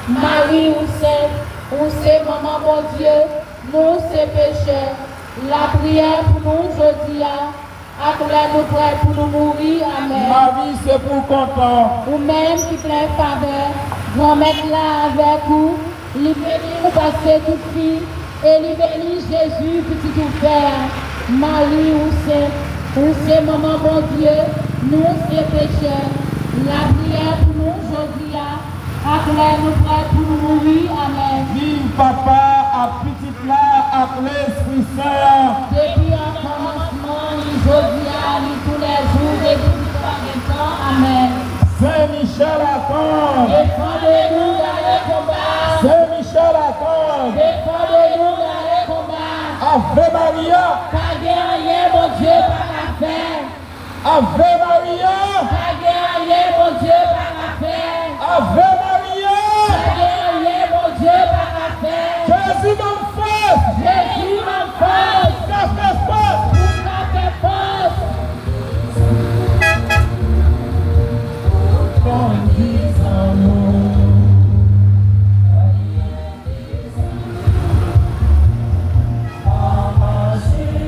Marie, ou c'est maman, bon Dieu, nous c'est pécheurs. La prière pour nous aujourd'hui, après nous prêts pour nous mourir, amen. Marie, c'est pour content. Vous-même qui faites faveur, nous mettons là avec vous. Libérez-nous passer toute vie et libérez Jésus, petit tout frère. Marie, ou c'est maman, bon Dieu, nous c'est pécheurs. La prière pour nous aujourd'hui, après nous prêts pour nous mourir, amen. Vive papa, à petite là, à l'Esprit Saint. Depuis un commencement, aujourd'hui, tous les jours, depuis tout temps, amen. Saint-Michel Archange. Défendez-nous dans les combats. Saint-Michel Archange. Défendez-nous dans les combats. Ave Maria. Pas guerrier, mon Dieu, pas la faire. Ave Maria. Pas guerrier, mon Dieu, pas la faire. Ave Maria. Pas guerrier, mon Dieu, pas la faire. Jésus m'en force. Jésus m'en force. Ça fait force. Ça fait force. Amen.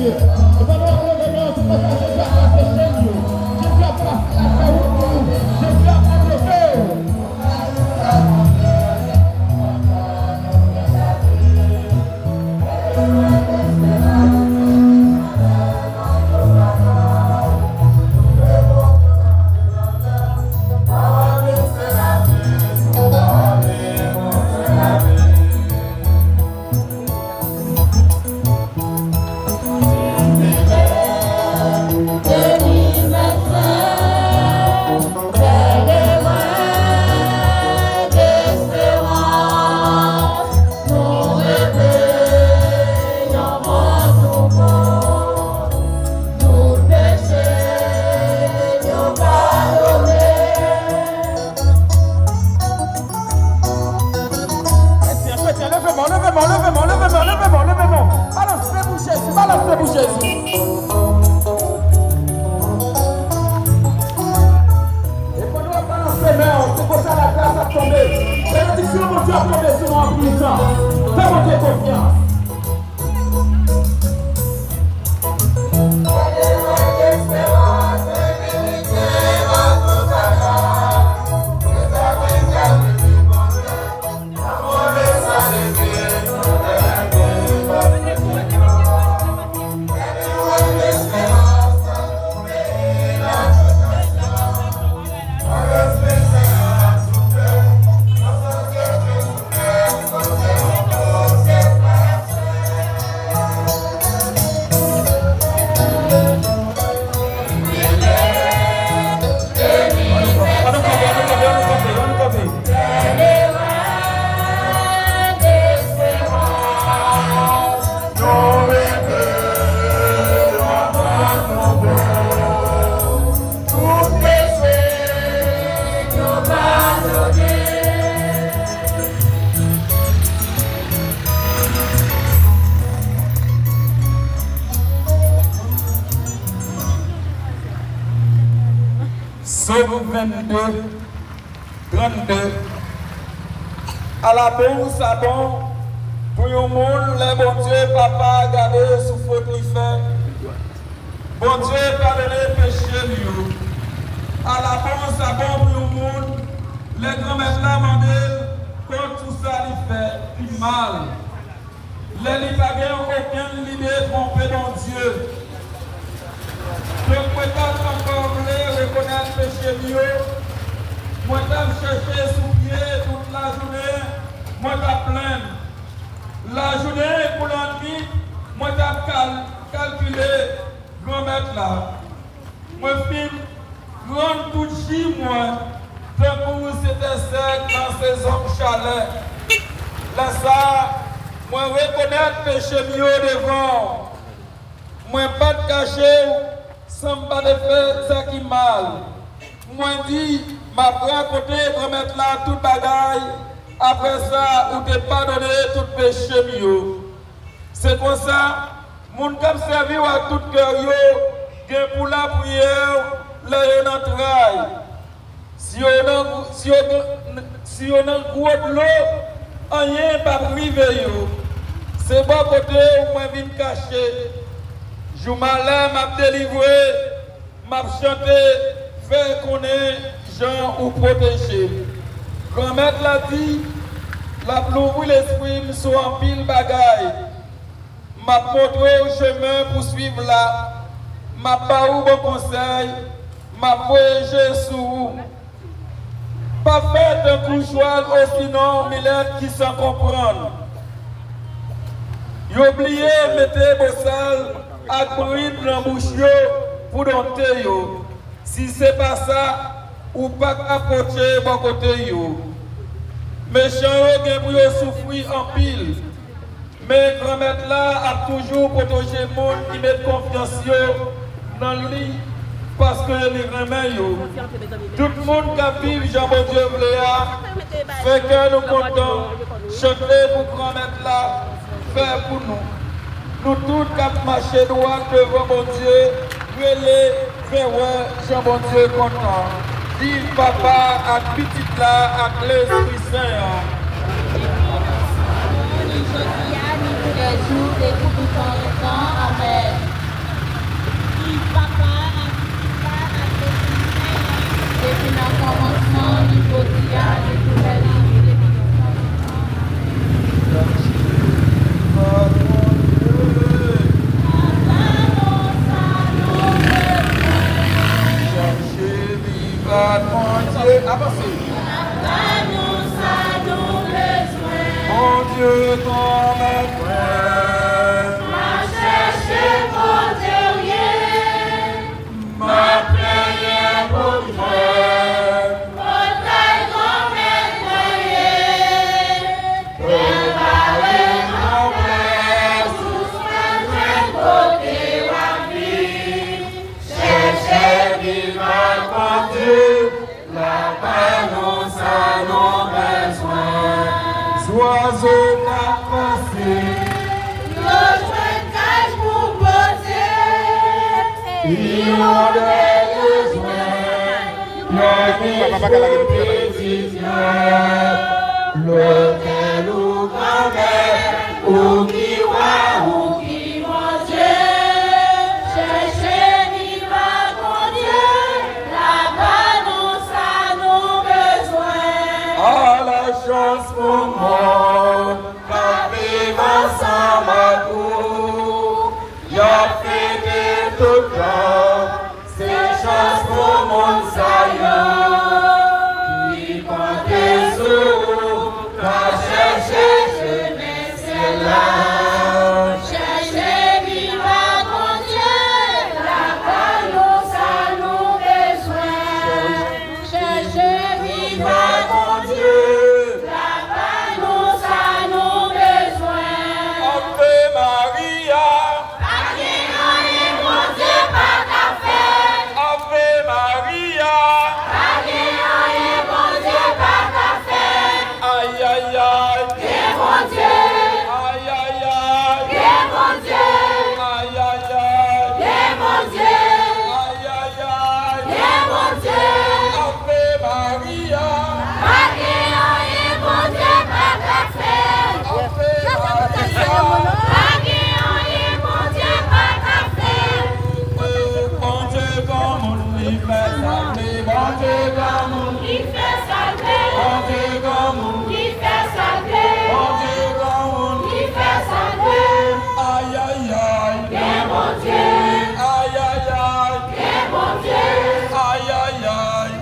Dieu. Et pendant le réveillon, tout le monde Jésus a passé chez nous. Jésus a passé la paix pour nous. Jésus a protégé. Psaume 22, 32. À la bourse, à bon, pour le monde, les bon Dieu, papa, garder sous faute il fait. Bon Dieu, pardonnez péché, lui. À la bourse, à bon, pour le monde, les grands-mères là, mandent, quand tout ça il fait, du mal. Les livres n'ont aucune idée de tromper dans Dieu. Je ne peux pas encore reconnaître le péché mieux. Moi, je cherché sous pied toute la journée. Moi, je plaindre. La journée pour la nuit, moi, je calculé grand-mère là. Moi, je rends tout chi, moi. Pour c'était sec dans ces hommes chalets. Là, ça, moi, reconnaître le péché mieux devant. Moi, pas de cacher. Sans pas de faire ça qui mal. Moi dit, ma raconté pour mettre là tout bagaille. Après ça, ou te pardonner tout péché mieux. C'est pour ça, mon cap servi à tout cœur yo, pour la prière, là yon entraille. Si on a gros de l'eau, rien pas privé yo. C'est bon côté où moi viens cacher. Je m'a délivré, m'a chanté, faire connaître gens ou protéger. Grand-mère l'a dit, la plouvre l'esprit me soit en pile bagaille. M'a montré au chemin pour suivre là. M'a pas eu bon conseil, m'a voyagé sous. Pas fait un couchoir aussi non, Milette qui s'en comprendre. Y'oubliez, mettez vos salles. À bride dans bouche pour dompter yo. Si c'est pas ça, ou pas approcher bon côté yo. Méchant yo gen pour yo souffrir en pile. Mais grand-mère là a toujours protégé monde qui met confiance yo dans lui parce que les remet yo. Tout le monde qui vit Jean bon Dieu vléa fait que nous contents chanter pour grand-mère là faire pour nous. Nous tous quatre marchés droit devant mon Dieu, relais, faire Jean bon Dieu content. Dis papa à petite là, à l'Esprit Saint. Ni tous les jours, et tout le temps, amen. papa, depuis le commencement, du quotidien, de tous les jours, depuis le Mon Dieu, ton frère, m'a cherché mon derrière, ma prière pour toi. Oiseau n'a pensé, notre cage pour poser, ils ont des besoins, lequel ou grand-mère, ou qui voit, ou qui manger, chercher vivre mon Dieu, là-bas nous ça nos besoins. à la chance pour moi, qu'à vivre ensemble à tout, y'a fait des tout temps, c'est chance pour mon saillant, qui comptait sur qu'à chercher jeunesse là. Chercher vivre mon Dieu, là-bas nous ça nos besoins. Chercher vivre mon Dieu, là-bas nous ça nos besoins. Ave Maria, Mon Dieu pas qu'à faire. Ave Maria, Mon Dieu pas qu'à faire. aïe aïe aïe, Mon Dieu, aïe aïe aïe, mon Dieu, aïe aïe aïe, mon Dieu, aïe aïe aïe, mon Dieu. Ave Maria, Mon Dieu pas qu'à faire. Ave Maria, Mon Dieu pas qu'à faire. bon Dieu comme on lui fait salver, bon Dieu comme on Qui fait salver, bon Dieu comme on qui fait salver, bon Dieu comme on qui fait salver. aïe aïe aïe, Mon Dieu, aïe aïe aïe, mon Dieu, aïe aïe aïe,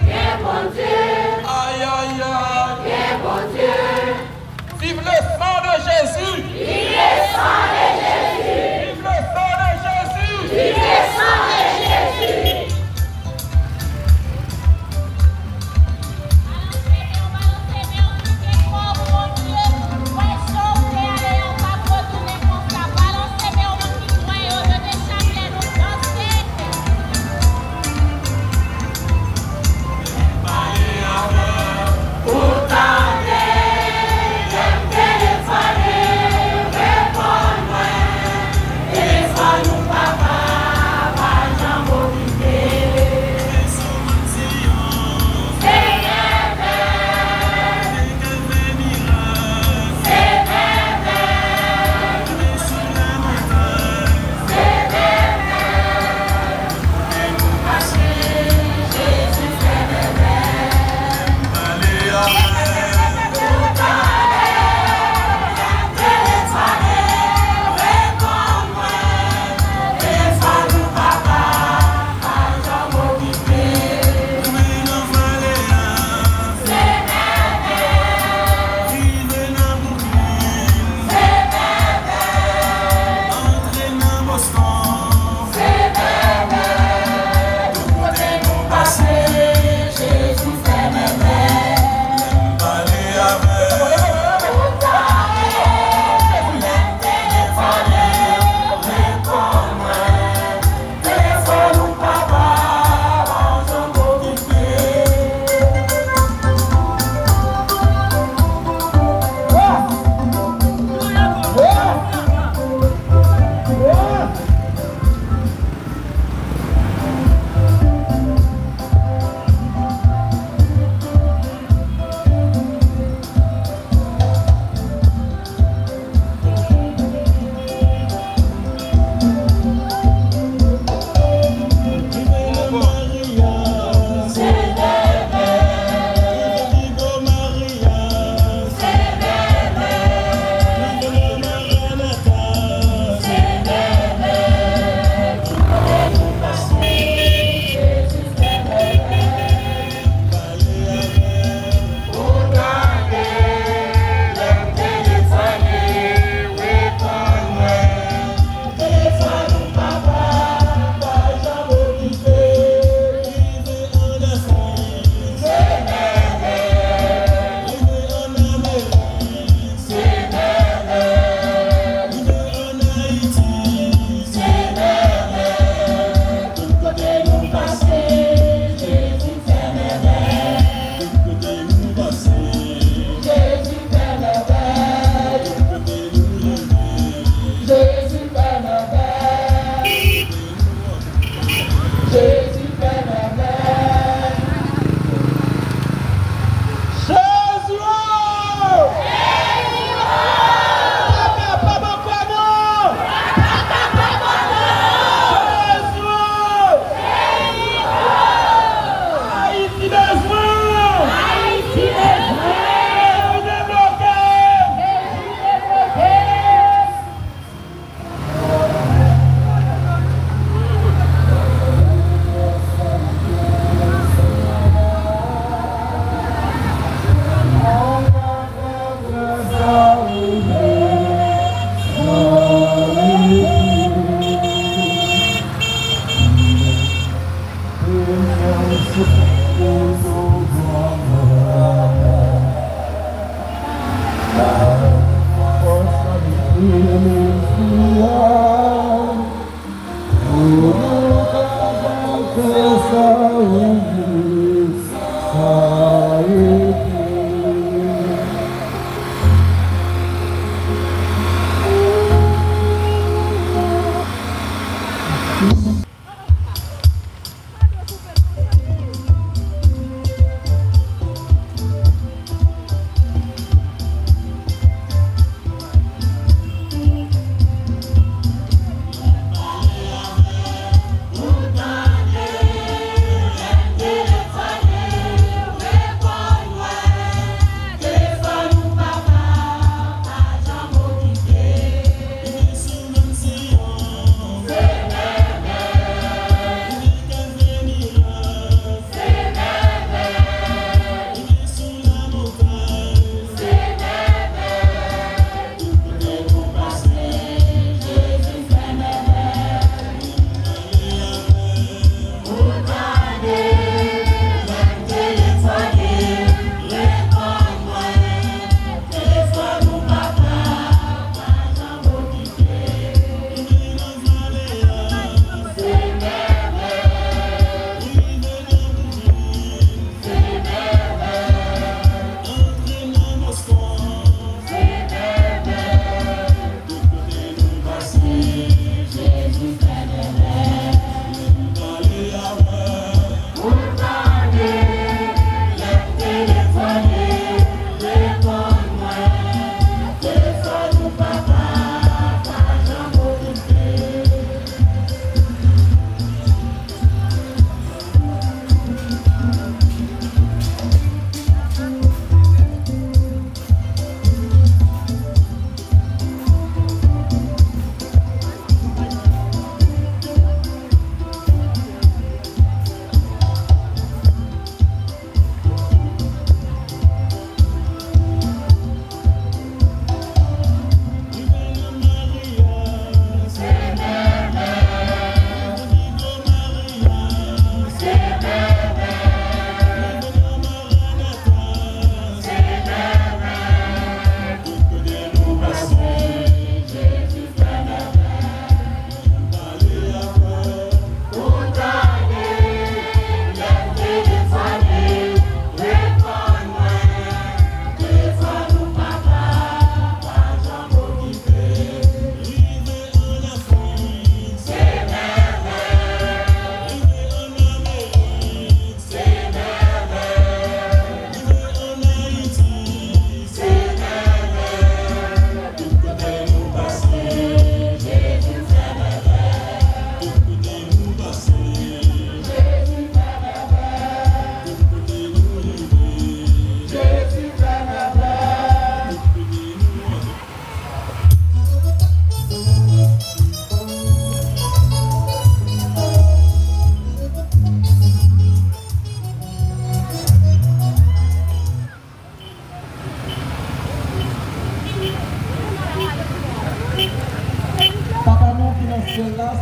mon Dieu, aïe aïe aïe. mon Dieu. Vive le sang de Jésus! Vive le sang de Jésus, Vive le sang de Jésus! vive le sang de Jésus.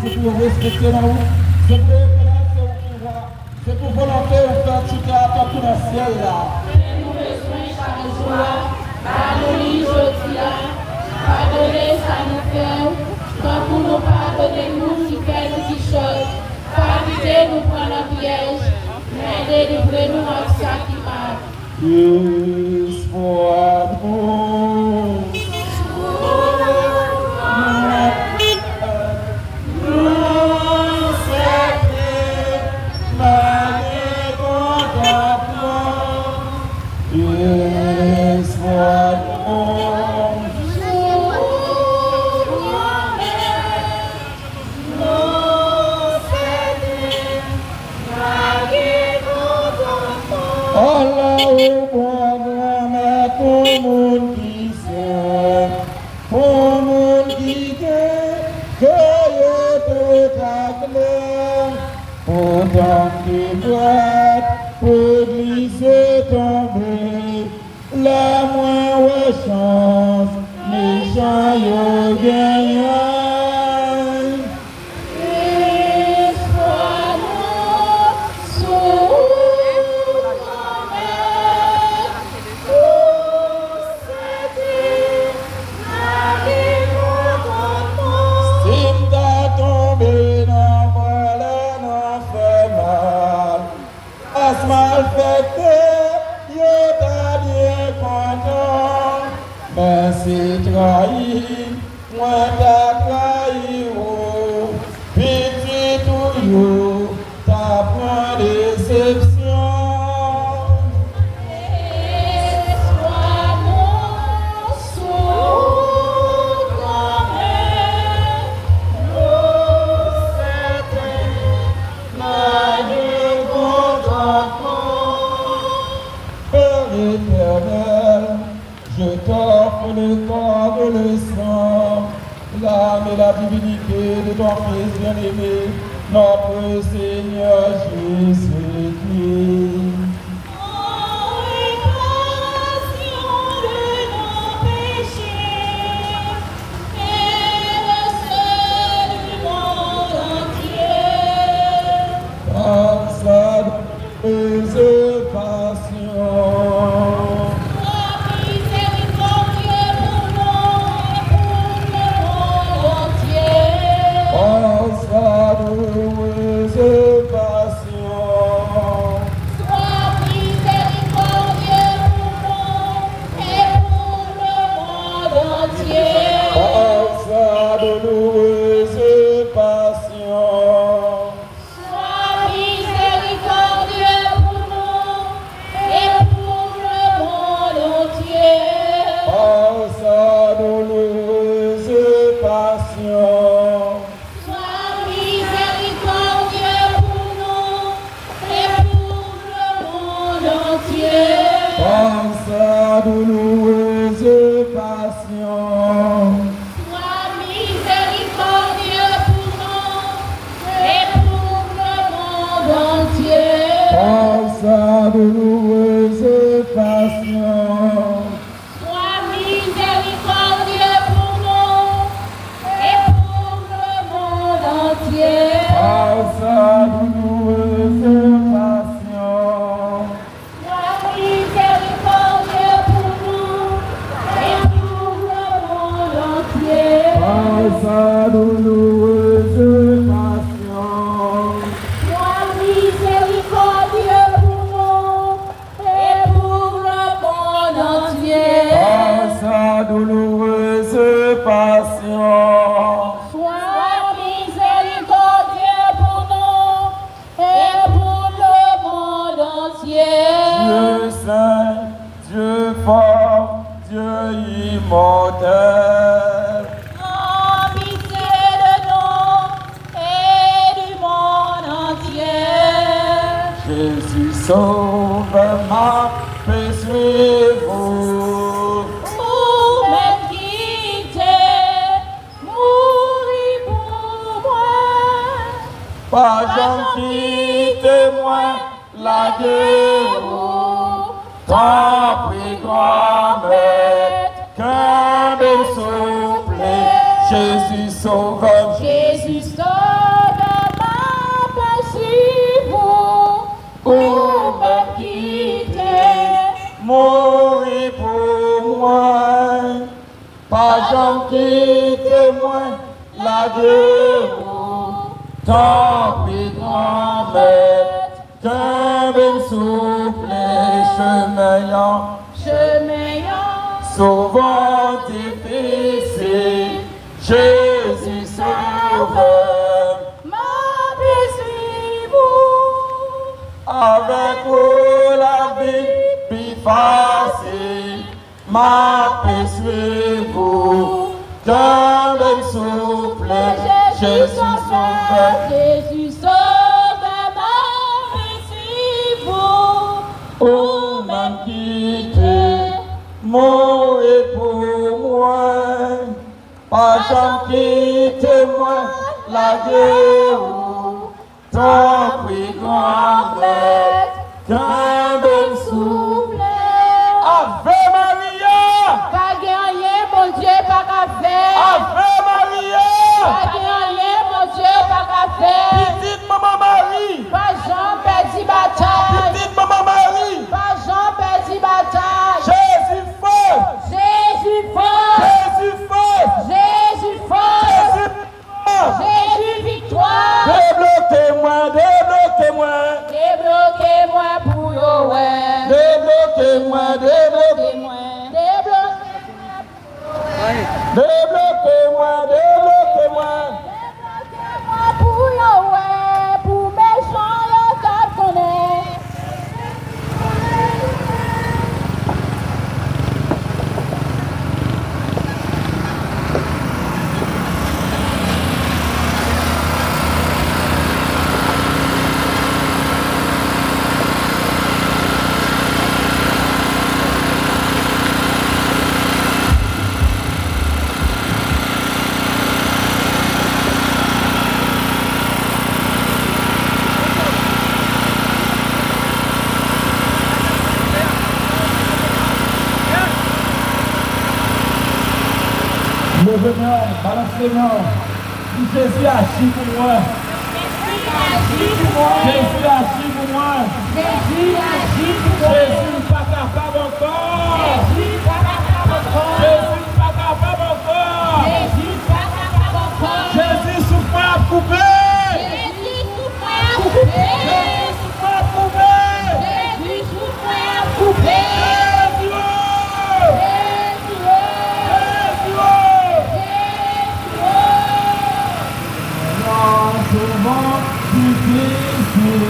c'est pour respecter la route, c'est pour volonté ou faire chuter à temps tout dans le ciel là. Nous besoin chaque jour, pardonnez aujourd'hui, pardonnez ça nous fait, quand pour nous pardonner nous qui fait nous qui chose, pardonnez nous prendre la piège, mais délivrez-nous de ça qui marche. Yes, for pour glisser tomber, la moins chance, méchant yo gagnant. Espoir nous, grâce mal faite, yo t'a bien content. Mais c'est trahi, moi t'as trahi, oh. Petit tout yo, t'as pris déception. Je t'offre le corps et le sang, l'âme et la divinité de ton Fils bien-aimé, notre Seigneur Jésus-Christ. Par sa douloureuse passion. Pas gentil témoin, la guerre, tant pris grand maître, qu'un bel souffle, Jésus sauveur, Jésus sauveur, ma passive, ou me quitter, mourir pour moi, pas gentil témoin, la guerre. Tant pis grand maître, qu'un bel souffle chemin, souvent difficile, Jésus sauveur, ma paix suivez-vous, avec vous la vie plus facile, ma paix suivez-vous, qu'un bel souffle, Jésus sauveur, Jésus sauveur, ma paix suivez-vous, ou même quitter, mourir pour moi, pas jamais quitter moi, la guerre, tant pis grand maître, qu'un bel souffle, Ave Maria, pas gagner, mon Dieu, pas qu'à faire, Ave Maria, pas gagner, mon Dieu, pas qu'à faire, petite maman Marie, pas Jean petit bataille, petite maman Marie, pas Jean petit bataille, Jésus fort, Jésus fort, Jésus fort, Jésus fort, Jésus fort, Jésus victoire, débloquez-moi, débloquez-moi, débloquez-moi pour levez-moi, balancez-moi. Jésus agit pour moi. Jésus agit pour moi. Jésus agit pour moi. Jésus n'est pas capable encore. Jésus n'est pas capable encore. Jésus n'est pas capable encore. Jésus n'est pas capable encore. Jésus souffre à couper. Jésus souffre à couper. Jésus souffre à couper. Jésus souffre à couper. Souvent difficile.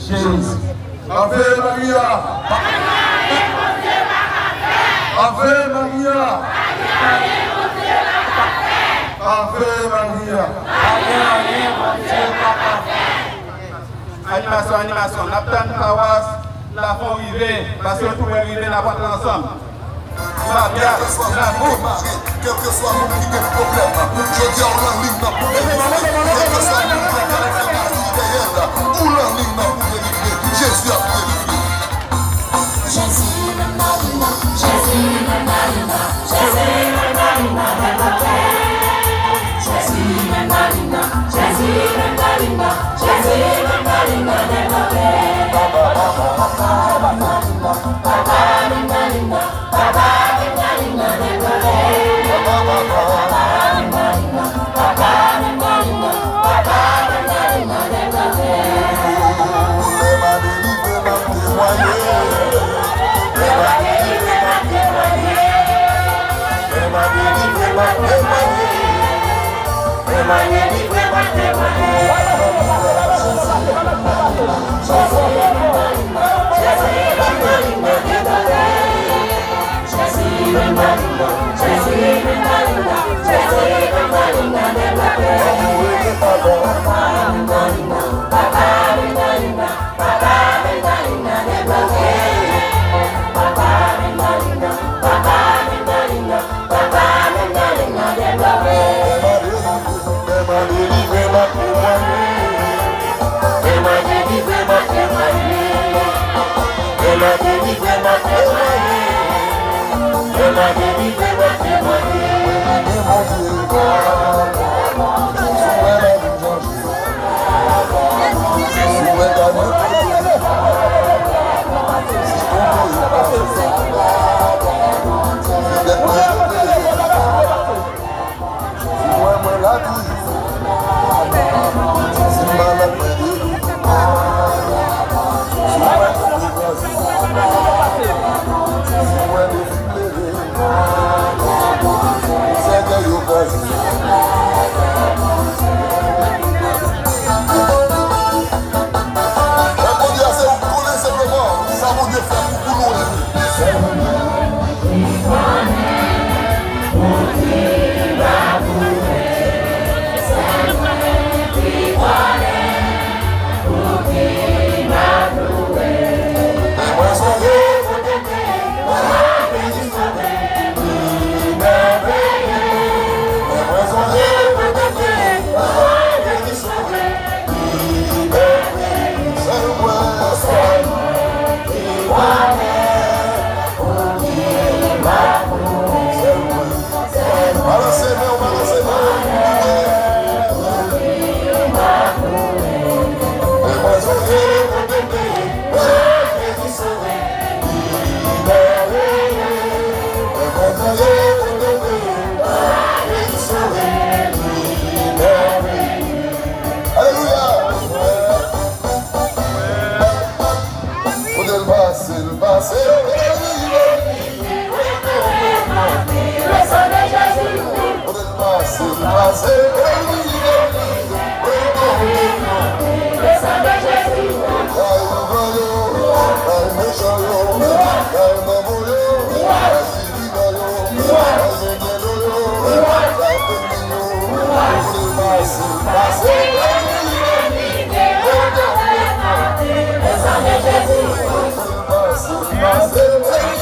Jésus. Ave Maria. Ave Maria. Ave Maria. Animation. L'Aptan Kawas, la font arriver, parce que tout est arrivé, n'a pas ensemble. Quel que soit mon petit problème, je dis en ligne dans pour quel que soit mon problème, ou la ligne dans pour délivrer, Jésus a délivré. Jésus le marina, Jésus le marina, Jésus le marina de la paix. Jésus le marina, Jésus le marina, Jésus le marina de la paix. Papa, Ela